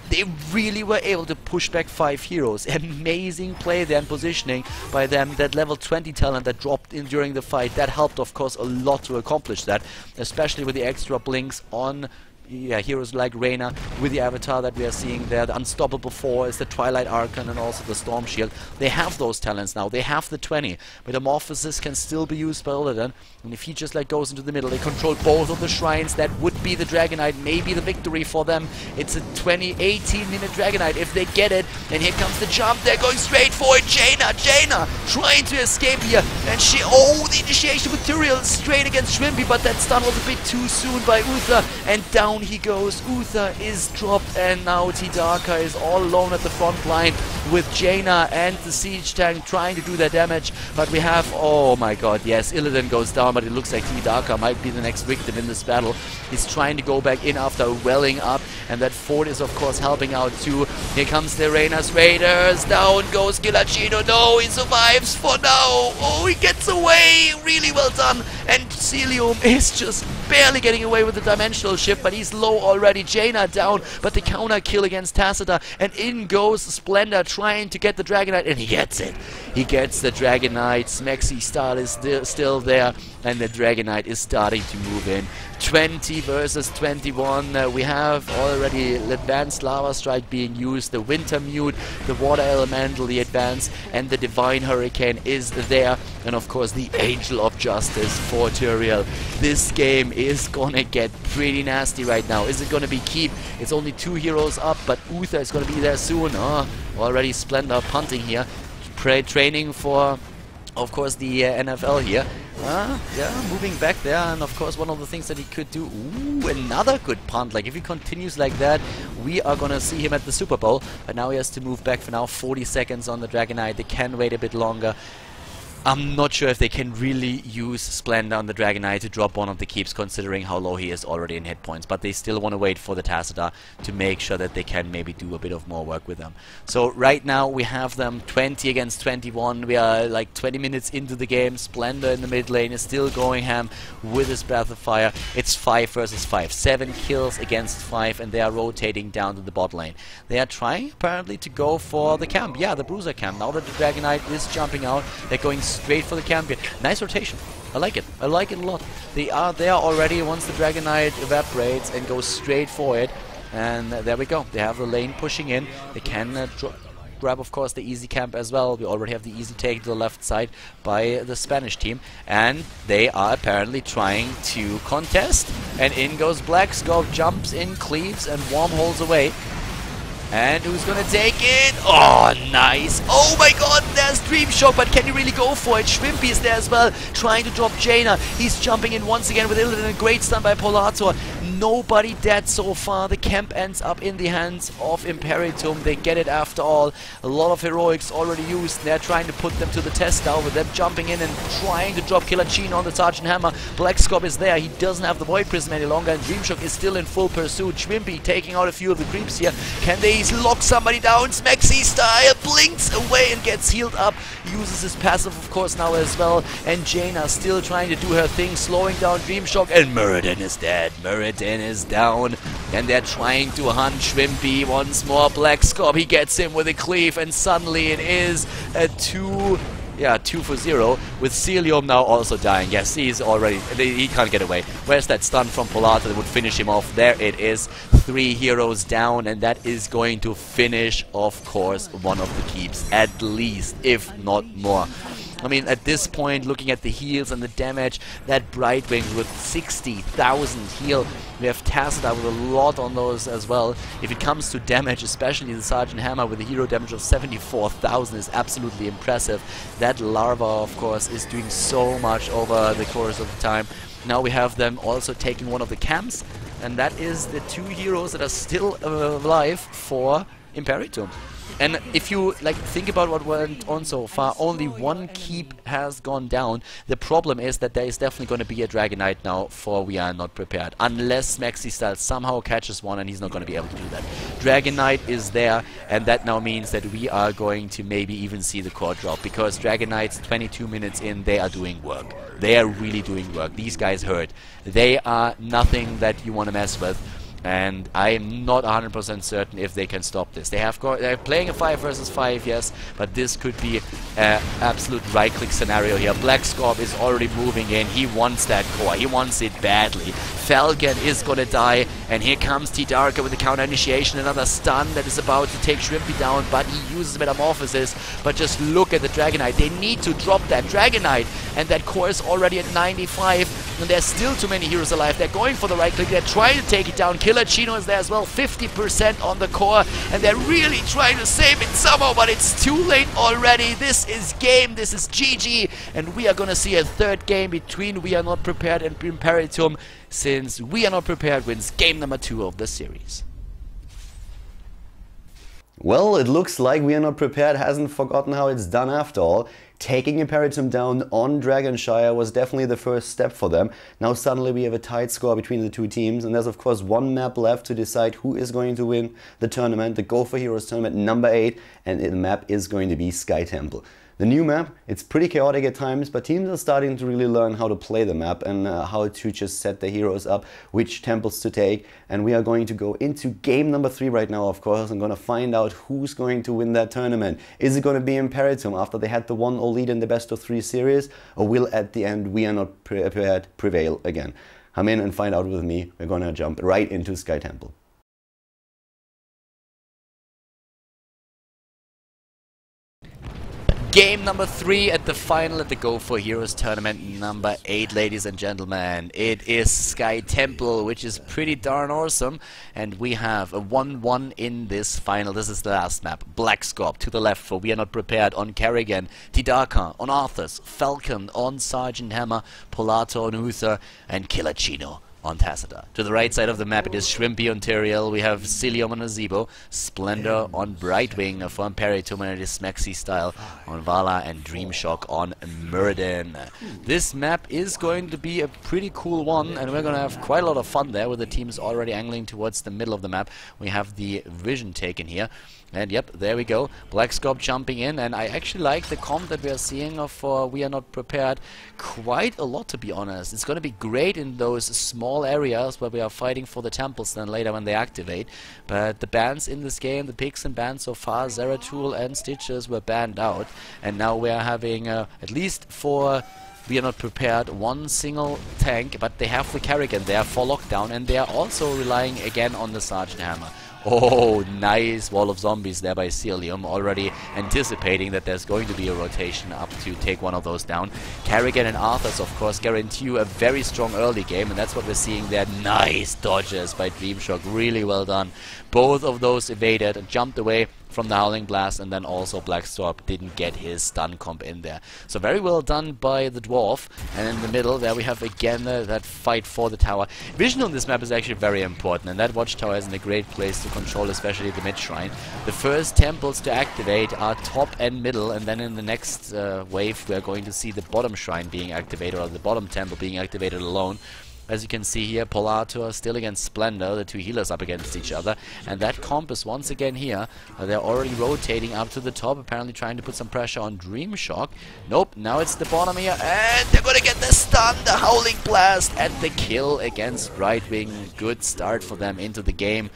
They really were able to push back 5 heroes. Amazing play there and positioning by them. That level 20 talent that dropped in during the fight, that helped of course a lot to accomplish that, especially with the extra blinks on heroes like Reyna with the avatar that we are seeing there, the Unstoppable Force, the Twilight Archon, and also the Storm Shield. They have those talents now. They have the 20. Metamorphosis can still be used by Illidan, and if he just like goes into the middle, they control both of the shrines. That would be the Dragonite, maybe the victory for them. It's a 18-minute Dragonite if they get it. And here comes the jump. They're going straight for it. Jaina trying to escape here, and the initiation material straight against Shrimpy, but that stun was a bit too soon by Uther, and down he goes. Uther is dropped, and now Tidaka is all alone at the front line with Jaina and the siege tank trying to do their damage. But we have, oh my god, yes, Illidan goes down, but it looks like Tidaka might be the next victim in this battle. He's trying to go back in after welling up, and that fort is of course helping out too. Here comes the Reyna's Raiders. Down goes Gilachino. No, he survives for now. Oh, he gets away. Really well done. And Celium is just barely getting away with the dimensional shift, but he's low already. Jaina down, but the counter kill against Tacita, and in goes Splendor trying to get the Dragonite, and he gets it. He gets the Dragonite. Smexy style is still there, and the Dragonite is starting to move in. 20 versus 21. We have already the advanced Lava Strike being used, the Winter Mute, the Water Elemental, the Advance, and the Divine Hurricane is there, and of course the Angel of Justice for Turiel. This game is gonna get pretty nasty right now. Is it gonna be Keep? It's only 2 heroes up, but Uther is gonna be there soon. Oh, already Splendor punting here, training for, of course, the NFL here. Yeah, moving back there, and of course one of the things that he could do, ooh, another good punt. Like if he continues like that, we are gonna see him at the Super Bowl. But now he has to move back for now. 40 seconds on the Dragonite. They can wait a bit longer. I'm not sure if they can really use Splendor on the Dragonite to drop one of the keeps, considering how low he is already in hit points. But they still want to wait for the Tacita to make sure that they can maybe do a bit of more work with them. So right now we have them 20 against 21. We are like 20 minutes into the game. Splendor in the mid lane is still going ham with his Breath of Fire. It's 5 versus 5. 7 kills against 5, and they are rotating down to the bot lane. They are trying apparently to go for the camp. Yeah, the Bruiser camp. Now that the Dragonite is jumping out, they're going straight for the champion. Nice rotation. I like it. I like it a lot. They are there already once the Dragonite evaporates and goes straight for it. And there we go. They have the lane pushing in. They can grab, of course, the easy camp as well. We already have the easy take to the left side by the Spanish team. And they are apparently trying to contest. And in goes Black Scope, jumps in, cleaves, and wormholes away. And who's gonna take it? Oh, nice. Oh my god, there's Dream Shock, but can he really go for it? Shrimpy is there as well, trying to drop Jaina. He's jumping in once again with Illidan, and a great stun by Polator. Nobody dead so far. The camp ends up in the hands of Imperitum. They get it after all. A lot of heroics already used. They're trying to put them to the test now with them jumping in and trying to drop Killachine on the Sergeant Hammer. Black Scope is there. He doesn't have the Void Prism any longer, and Dreamshock is still in full pursuit. Shrimpy taking out a few of the creeps here. Can they lock somebody down? Smexy style blinks away and gets healed up. Uses his passive, of course, now as well. And Jaina still trying to do her thing, slowing down Dreamshock, and Muradin is dead. Muradin is down, and they're trying to hunt Shrimpy once more. Black Scorp, he gets him with a cleave, and suddenly it is a 2 for 0, with Celium now also dying. Yes, he's already, he can't get away. Where's that stun from Polata that would finish him off? There it is. 3 heroes down, and that is going to finish, of course, one of the keeps, at least, if not more. I mean, at this point, looking at the heals and the damage, that Brightwing with 60,000 heal. We have Tacita with a lot on those as well. If it comes to damage, especially the Sergeant Hammer with a hero damage of 74,000 is absolutely impressive. That Larva, of course, is doing so much over the course of the time. Now we have them also taking one of the camps, and that is the 2 heroes that are still alive for Imperitum. And if you think about what went on so far, only 1 keep has gone down. The problem is that there is definitely going to be a Dragonite now for We Are Not Prepared, unless Maxi Style somehow catches one, and he's not going to be able to do that. Dragonite is there, and that now means that we are going to maybe even see the core drop, because Dragonites 22 minutes in, they are doing work. They are really doing work. These guys hurt. They are nothing that you want to mess with. and I'm not 100% certain if they can stop this. They're playing a 5 versus 5, yes, but this could be an absolute right-click scenario here. Black Scorp is already moving in. He wants that core. He wants it badly. Falcon is gonna die, and here comes T-Darker with the counter initiation. Another stun that is about to take Shrimpy down, but he uses Metamorphosis. But just look at the Dragonite. They need to drop that Dragonite, and that core is already at 95, and there's still too many heroes alive. They're going for the right click. They're trying to take it down. Killer Chino is there as well, 50% on the core, and they're really trying to save it somehow, but it's too late already. This is game, this is GG, and we are gonna see a third game between We Are Not Prepared and Imperitum, since We Are Not Prepared wins game number 2 of the series. Well, it looks like We Are Not Prepared hasn't forgotten how it's done after all. Taking Imperitum down on Shire was definitely the first step for them. Now suddenly we have a tight score between the two teams, and there's of course one map left to decide who is going to win the tournament, the Go4Heroes tournament number 8, and the map is going to be Sky Temple. The new map, it's pretty chaotic at times, but teams are starting to really learn how to play the map and how to just set the heroes up, which temples to take. And we are going to go into game number 3 right now, of course. I'm going to find out who's going to win that tournament. Is it going to be Imperitum after they had the 1-0 lead in the best of 3 series? Or will at the end We Are Not Prepared prevail again? Come in and find out with me. We're going to jump right into Sky Temple. Game number 3 at the final at the Go4Heroes tournament number 8, ladies and gentlemen. It is Sky Temple, which is pretty darn awesome. And we have a 1-1 in this final. This is the last map. Black Scorp to the left for We Are Not Prepared on Kerrigan. Tidaka on Arthas. Falcon on Sergeant Hammer. Polato on Uther. And Killer Chino on Tacita. To the right side of the map it is Shrimpy on Tyrael, we have Cilium on Azebo, Splendor on Brightwing for Imperitum, and it is Smexy style on Vala, and Dreamshock on Muradin. This map is going to be a pretty cool one, and we're going to have quite a lot of fun there with the teams already angling towards the middle of the map. We have the vision taken here. And yep, there we go. Black Scorp jumping in, and I actually like the comp that we are seeing for We Are Not Prepared quite a lot, to be honest. It's going to be great in those small areas where we are fighting for the temples then later when they activate. But the bans in this game, the picks and bans so far, Zeratul and Stitches were banned out. And now we are having, at least for We Are Not Prepared, one single tank, but they have the Kerrigan there for lockdown, and they are also relying again on the Sergeant Hammer. Oh, nice wall of zombies there by Cilium, already anticipating that there's going to be a rotation up to take one of those down. Kerrigan and Arthas, of course, guarantee you a very strong early game, and that's what we're seeing there. Nice dodges by Dreamshock, really well done. Both of those evaded and jumped away from the Howling Blast, and then also Black Scorp didn't get his stun comp in there. So very well done by the Dwarf. And in the middle there we have again that fight for the tower. Vision on this map is actually very important, and that watchtower is in a great place to control, especially the mid shrine. The first temples to activate are top and middle, and then in the next wave we are going to see the bottom shrine being activated, or the bottom temple being activated alone. As you can see here, Polator still against Splendor, the two healers up against each other. And that comp is once again here. They're already rotating up to the top, apparently trying to put some pressure on Dreamshock. Nope, now it's the bottom here, and they're gonna get the stun, the Howling Blast, and the kill against Brightwing. Good start for them into the game.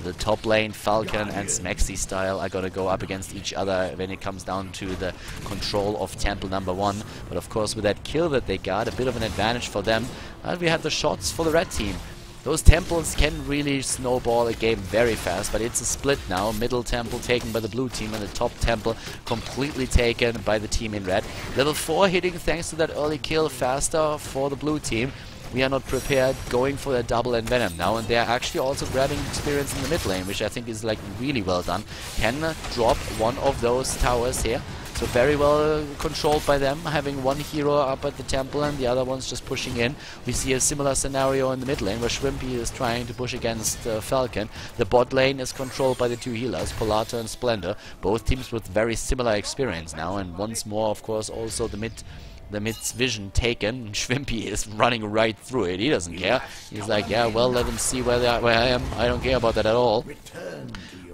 The top lane, Falcon and Smexy style are gonna go up against each other when it comes down to the control of Temple number 1. But of course with that kill that they got, a bit of an advantage for them. And we have the shots for the red team. Those temples can really snowball a game very fast, but it's a split now. Middle temple taken by the blue team, and the top temple completely taken by the team in red. Level 4 hitting thanks to that early kill faster for the blue team. We Are Not Prepared, going for their double envenom now, and they are actually also grabbing experience in the mid lane, which I think is like really well done. Can drop one of those towers here, so very well controlled by them, having one hero up at the temple and the other one's just pushing in. We see a similar scenario in the mid lane where Shrimpy is trying to push against Falcon. The bot lane is controlled by the two healers, Polato and Splendor, both teams with very similar experience now, and once more of course also the mid's vision taken. Shrimpy is running right through it. He doesn't care. He's like, yeah, well, let them see where I am. I don't care about that at all.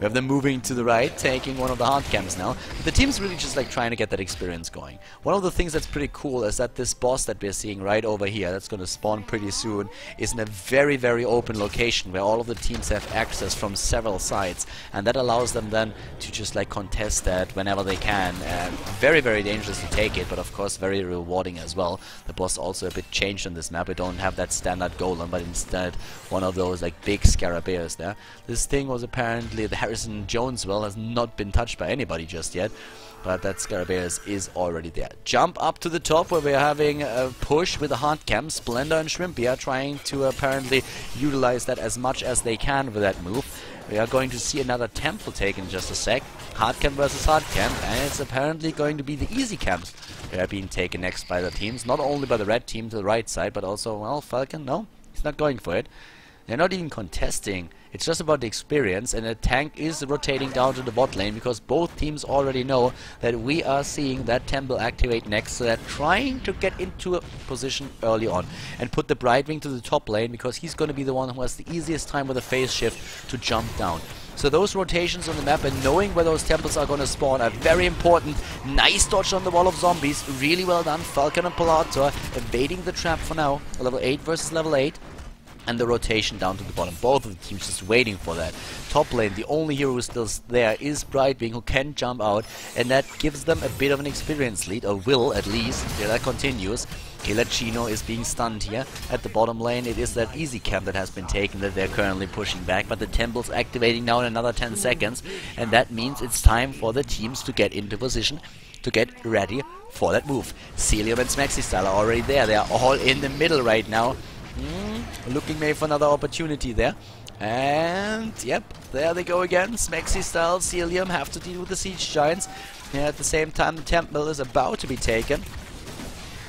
We have them moving to the right, taking one of the hard camps now. But the team's really just like trying to get that experience going. One of the things that's pretty cool is that this boss that we're seeing right over here, that's going to spawn pretty soon, is in a very, very open location where all of the teams have access from several sides. And that allows them then to just like contest that whenever they can. Very, very dangerous to take it, but of course very rewarding as well. The boss also a bit changed on this map. We don't have that standard golem, but instead one of those like big scarabaeus there. This thing was apparently the Harrison Jones well, has not been touched by anybody just yet. But that Scarabaeus is already there. Jump up to the top where we're having a push with the hard camp. Splendor and Shrimpy are trying to apparently utilize that as much as they can with that move. We are going to see another temple taken in just a sec. Hard camp versus hard camp, and it's apparently going to be the easy camps that are being taken next by the teams. Not only by the red team to the right side, but also, well, Falcon, no, he's not going for it. They're not even contesting. It's just about the experience, and the tank is rotating down to the bot lane because both teams already know that we are seeing that temple activate next, so they're trying to get into a position early on and put the Brightwing to the top lane because he's going to be the one who has the easiest time with a phase shift to jump down. So those rotations on the map and knowing where those temples are going to spawn are very important. Nice dodge on the wall of zombies, really well done. Falcon and Palator evading the trap for now. Level 8 versus level 8. And the rotation down to the bottom. Both of the teams just waiting for that. Top lane, the only hero who's still there is Brightwing, who can jump out, and that gives them a bit of an experience lead, or will at least. Yeah, that continues. Killer Chino is being stunned here at the bottom lane. It is that easy camp that has been taken that they're currently pushing back, but the temple's activating now in another 10 seconds, and that means it's time for the teams to get into position, to get ready for that move. Celium and Smexy are already there. They are all in the middle right now. Looking maybe for another opportunity there. And yep, there they go again. Smexy Style, Celium have to deal with the Siege Giants. And at the same time, the Temple is about to be taken.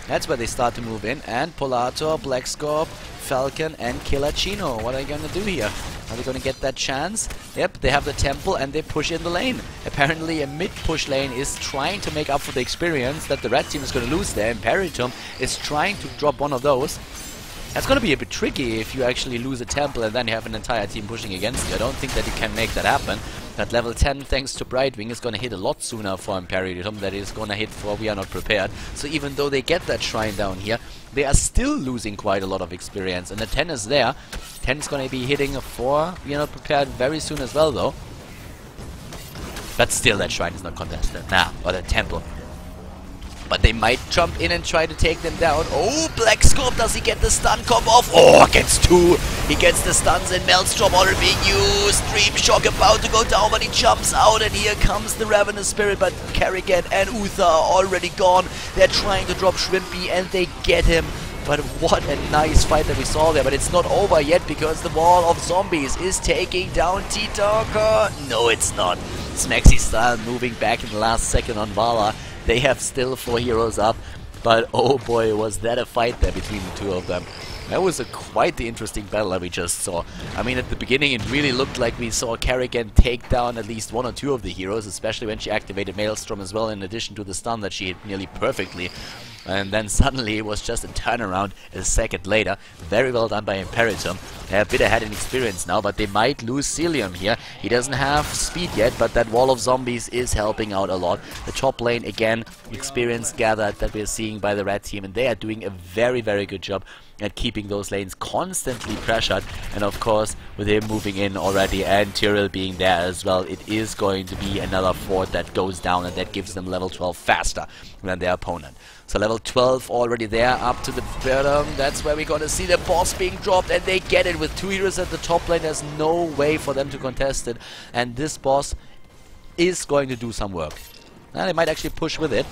That's where they start to move in. And Polator, Blackscorp, Falcon, and Killer Chino. What are they going to do here? Are they going to get that chance? Yep, they have the Temple and they push in the lane. Apparently a mid-push lane is trying to make up for the experience that the red team is going to lose there. Imperitum is trying to drop one of those. That's going to be a bit tricky if you actually lose a temple and then you have an entire team pushing against you. I don't think that you can make that happen. That level 10, thanks to Brightwing, is going to hit a lot sooner for Imperitum than it is going to hit for We Are Not Prepared. So even though they get that shrine down here, they are still losing quite a lot of experience. And the 10 is there. 10 is going to be hitting a 4 We Are Not Prepared very soon as well, though. But still, that shrine is not contested. Or the temple. But they might jump in and try to take them down. Oh, Blackscorp, does he get the stun comp off? Oh, gets 2. He gets the stuns and Maelstrom already being used. Dream Shock about to go down, but he jumps out. And here comes the Ravenous Spirit. But Kerrigan and Uther are already gone. They're trying to drop Shrimpy and they get him. But what a nice fight that we saw there. But it's not over yet because the wall of zombies is taking down T-Talker. No, it's not. Smexy Style moving back in the last second on Vala. They have still 4 heroes up, but oh boy, was that a fight there between the two of them. That was quite the interesting battle that we just saw. I mean, at the beginning it really looked like we saw Kerrigan take down at least 1 or 2 of the heroes, especially when she activated Maelstrom as well, in addition to the stun that she hit nearly perfectly. And then suddenly it was just a turnaround a second later. Very well done by Imperitum. They're a bit ahead in experience now, but they might lose Celium here. He doesn't have speed yet, but that wall of zombies is helping out a lot. The top lane, again, experience gathered that we're seeing by the red team, and they are doing a very, very good job at keeping those lanes constantly pressured. And of course, with him moving in already and Tyrell being there as well, it is going to be another fort that goes down, and that gives them level 12 faster than their opponent. So level 12 already there, up to the bottom. That's where we're going to see the boss being dropped, and they get it with 2 heroes at the top lane. There's no way for them to contest it, and this boss is going to do some work. Now they might actually push with it.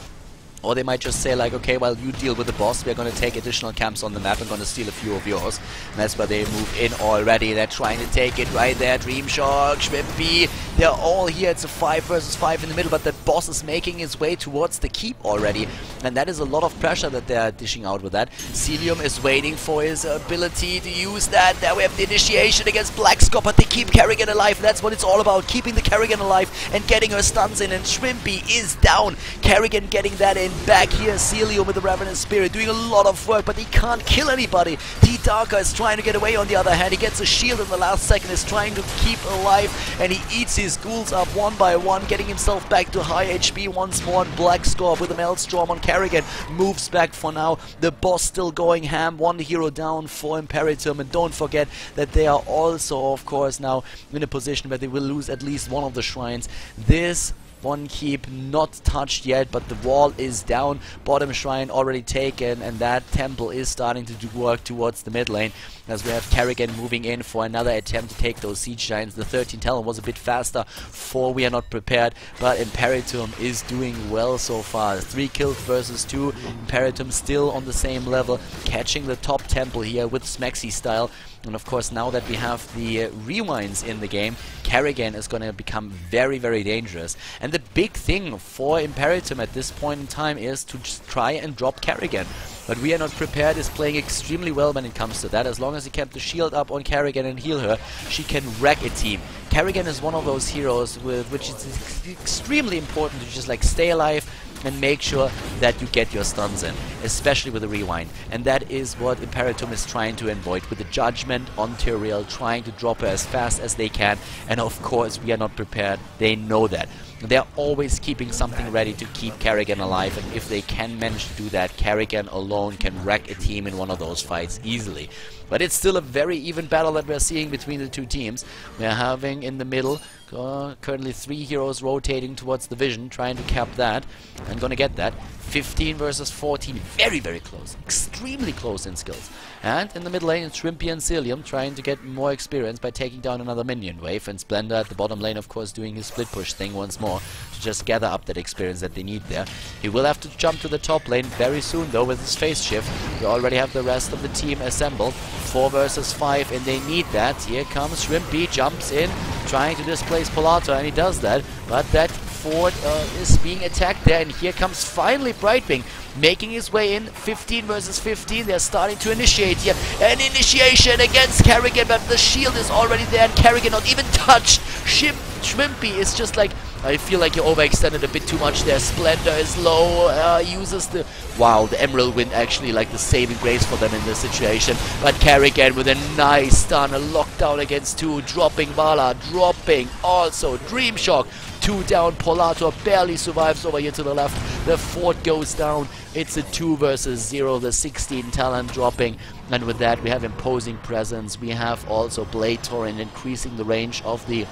Or they might just say like, okay, well, you deal with the boss, we're going to take additional camps on the map and going to steal a few of yours. And that's where they move in already. They're trying to take it right there. Dream Shock, Shrimpy, they're all here. It's a 5 versus 5 in the middle, but the boss is making his way towards the keep already. And that is a lot of pressure that they're dishing out with that. Celium is waiting for his ability to use that. There we have the initiation against Blackscorp, but they keep Kerrigan alive. That's what it's all about, keeping the Kerrigan alive and getting her stuns in. And Shrimpy is down. Kerrigan getting that in. Back here, Celium with the Ravenous Spirit doing a lot of work, but he can't kill anybody. T-Darker is trying to get away on the other hand. He gets a shield in the last second, is trying to keep alive, and he eats his these ghouls up one by one, getting himself back to high HP once more. And Black Scorp with a Maelstrom on Kerrigan moves back for now. The boss still going ham, one hero down for Imperitum, and don't forget that they are also, of course, now in a position where they will lose at least one of the shrines. This one keep not touched yet, but the wall is down, bottom shrine already taken, and that temple is starting to do work towards the mid lane, as we have Kerrigan moving in for another attempt to take those siege giants. The 13 talent was a bit faster for We Are Not Prepared, but Imperitum is doing well so far. 3 kills versus 2, Imperitum still on the same level, catching the top temple here with Smexy style. And of course, now that we have the rewinds in the game, Kerrigan is going to become very, very dangerous. And the big thing for Imperitum at this point in time is to just try and drop Kerrigan. But We Are Not Prepared is playing extremely well when it comes to that. As long as he kept the shield up on Kerrigan and heal her, she can wreck a team. Kerrigan is one of those heroes with which it's extremely important to just like stay alive and make sure that you get your stuns in, especially with the rewind. And that is what Imperitum is trying to avoid with the judgment on Tyrael, trying to drop her as fast as they can. And of course, We Are Not Prepared. They know that. They're always keeping something ready to keep Kerrigan alive, and if they can manage to do that, Kerrigan alone can wreck a team in one of those fights easily. But it's still a very even battle that we're seeing between the two teams. We're having in the middle currently 3 heroes rotating towards the vision, trying to cap that, and gonna get that. 15 versus 14, very, very close, extremely close in skills. And in the mid lane, it's Shrimpy and Cilium trying to get more experience by taking down another minion wave, and Splendor at the bottom lane, of course, doing his split push thing once more to just gather up that experience that they need there. He will have to jump to the top lane very soon, though, with his phase shift. We already have the rest of the team assembled. 4 versus 5, and they need that. Here comes Shrimpy, jumps in, trying to displace Polato, and he does that, but that fort is being attacked there, and here comes finally Brightwing making his way in. 15 versus 15, they're starting to initiate here. An initiation against Kerrigan, but the shield is already there, and Kerrigan not even touched. Shrimpy is just like, I feel like you overextended a bit too much there. Splendor is low, uses the... Wow, the Emerald Wind actually like the saving grace for them in this situation. But Kerrigan with a nice stun, a lockdown against 2, dropping Vala, dropping also Dream Shock. 2 down, Polator barely survives over here to the left. The fort goes down. It's a 2 versus 0, the 16 talent dropping. And with that, we have Imposing Presence. We have also Blade Torrent increasing the range of the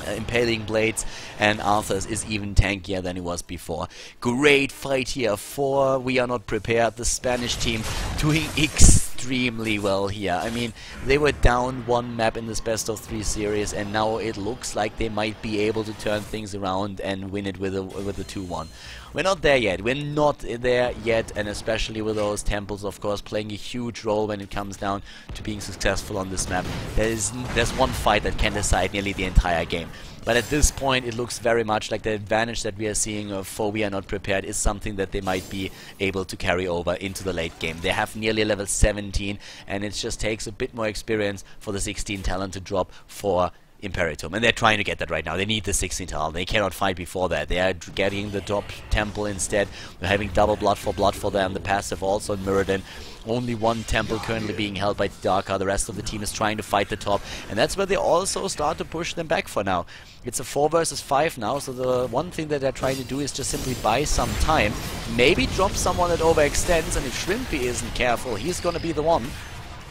impaling blades, and Arthur's is even tankier than he was before. Great fight here for We Are Not Prepared. The Spanish team doing extremely well here. I mean, they were down 1 map in this best of 3 series, and now it looks like they might be able to turn things around and win it with a 2-1. We're not there yet. We're not there yet, and especially with those temples, of course, playing a huge role when it comes down to being successful on this map. There's one fight that can decide nearly the entire game. But at this point, it looks very much like the advantage that we are seeing for We Are Not Prepared is something that they might be able to carry over into the late game. They have nearly level 17, and it just takes a bit more experience for the 16 talent to drop for Imperitum, and they're trying to get that right now. They need the 16 talent. They cannot fight before that. They are getting the top temple instead. We're having double blood for them. The passive also in Mirrodin. Only 1 temple currently being held by Darka. The rest of the team is trying to fight the top, and that's where they also start to push them back for now. It's a 4 versus 5 now, so the one thing that they're trying to do is just simply buy some time. Maybe drop someone that overextends, and if Shrimpy isn't careful, he's gonna be the one.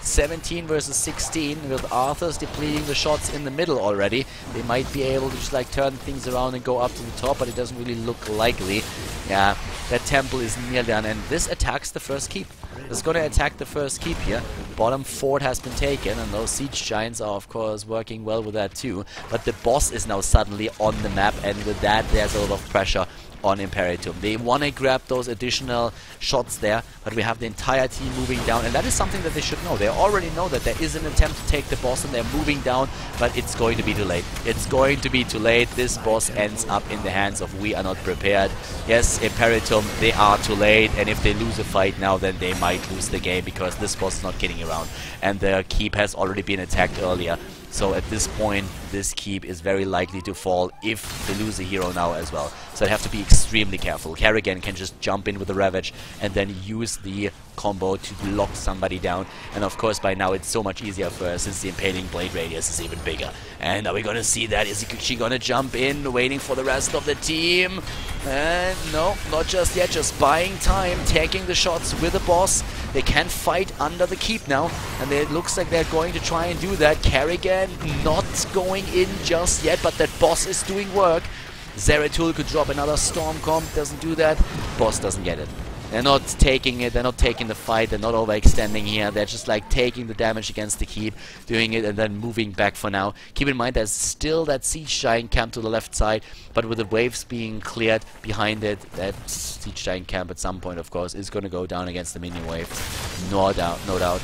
17 versus 16, with Arthur's depleting the shots in the middle already. They might be able to just like turn things around and go up to the top, but it doesn't really look likely. Yeah, that temple is near done, and this attacks the first keep. It's going to attack the first keep here. Bottom fort has been taken, and those siege giants are of course working well with that too. But the boss is now suddenly on the map, and with that there's a lot of pressure on Imperitum. They want to grab those additional shots there, but we have the entire team moving down, and that is something that they should know. They already know that there is an attempt to take the boss, and they're moving down, but it's going to be too late. It's going to be too late. This boss ends up in the hands of We Are Not Prepared. Yes, Imperitum, they are too late, and if they lose a fight now, then they might lose the game, because this boss is not kidding around, and the keep has already been attacked earlier. So at this point, this keep is very likely to fall if they lose a hero now as well. So they have to be extremely careful. Kerrigan can just jump in with the Ravage and then use the combo to lock somebody down. And of course, by now it's so much easier for her since the Impaling Blade radius is even bigger. And are we gonna see that? Is she gonna jump in, waiting for the rest of the team? And no, not just yet, just buying time, taking the shots with the boss. They can fight under the keep now, and it looks like they're going to try and do that. Kerrigan not going in just yet, but that boss is doing work. Zeratul could drop another Storm Comp, doesn't do that. Boss doesn't get it. They're not taking it, they're not taking the fight, they're not overextending here, they're just like taking the damage against the keep, doing it and then moving back for now. Keep in mind there's still that Siege Giant camp to the left side, but with the waves being cleared behind it, that Siege Giant camp at some point of course is going to go down against the minion wave. No doubt, no doubt.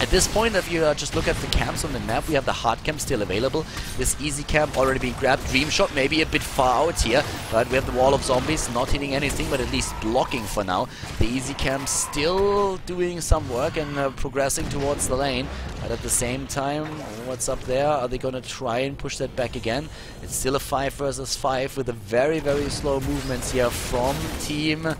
At this point, if you just look at the camps on the map, we have the hard camp still available. This easy camp already being grabbed. Dream Shot maybe a bit far out here, but we have the wall of zombies not hitting anything, but at least blocking for now. The easy camp still doing some work and progressing towards the lane, but at the same time, what's up there? Are they going to try and push that back again? It's still a 5 versus 5 with a very, very slow movements here from team.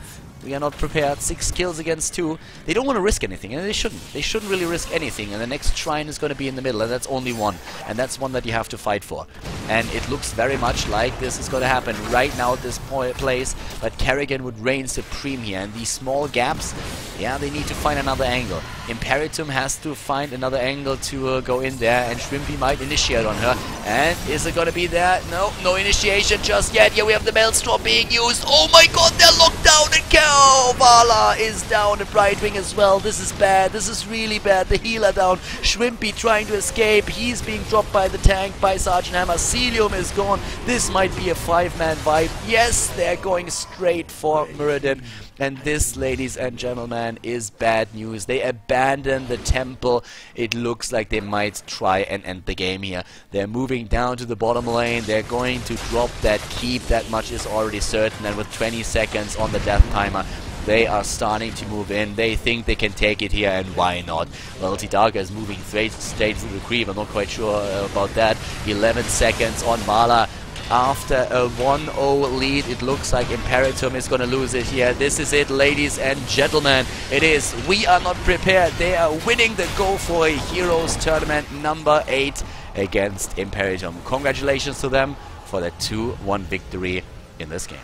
We are not prepared. 6 kills against 2. They don't want to risk anything, and they shouldn't. They shouldn't really risk anything, and the next shrine is going to be in the middle, and that's only one. And that's one that you have to fight for. And it looks very much like this is going to happen right now at this place, but Kerrigan would reign supreme here. And these small gaps, yeah, they need to find another angle. Imperitum has to find another angle to go in there, and Shrimpy might initiate on her. And is it going to be there? No, no initiation just yet. Here we have the Maelstrom being used. Oh my god, they're locked down and Vala is down at Brightwing as well. This is bad. This is really bad. The healer down. Shrimpy trying to escape. He's being dropped by the tank, by Sergeant Hammer. Celium is gone. This might be a 5-man vibe. Yes, they're going straight for Muradin. And this, ladies and gentlemen, is bad news. They abandon the temple. It looks like they might try and end the game here. They're moving down to the bottom lane. They're going to drop that keep. That much is already certain. And with 20 seconds on the death timer, they are starting to move in. They think they can take it here, and why not? Well, Tidaka is moving straight to the creep. I'm not quite sure about that. 11 seconds on Vala. After a 1-0 lead, it looks like Imperitum is going to lose it here. This is it, ladies and gentlemen. It is. We are not prepared. They are winning the Go4Heroes tournament number 8 against Imperitum. Congratulations to them for the 2-1 victory in this game.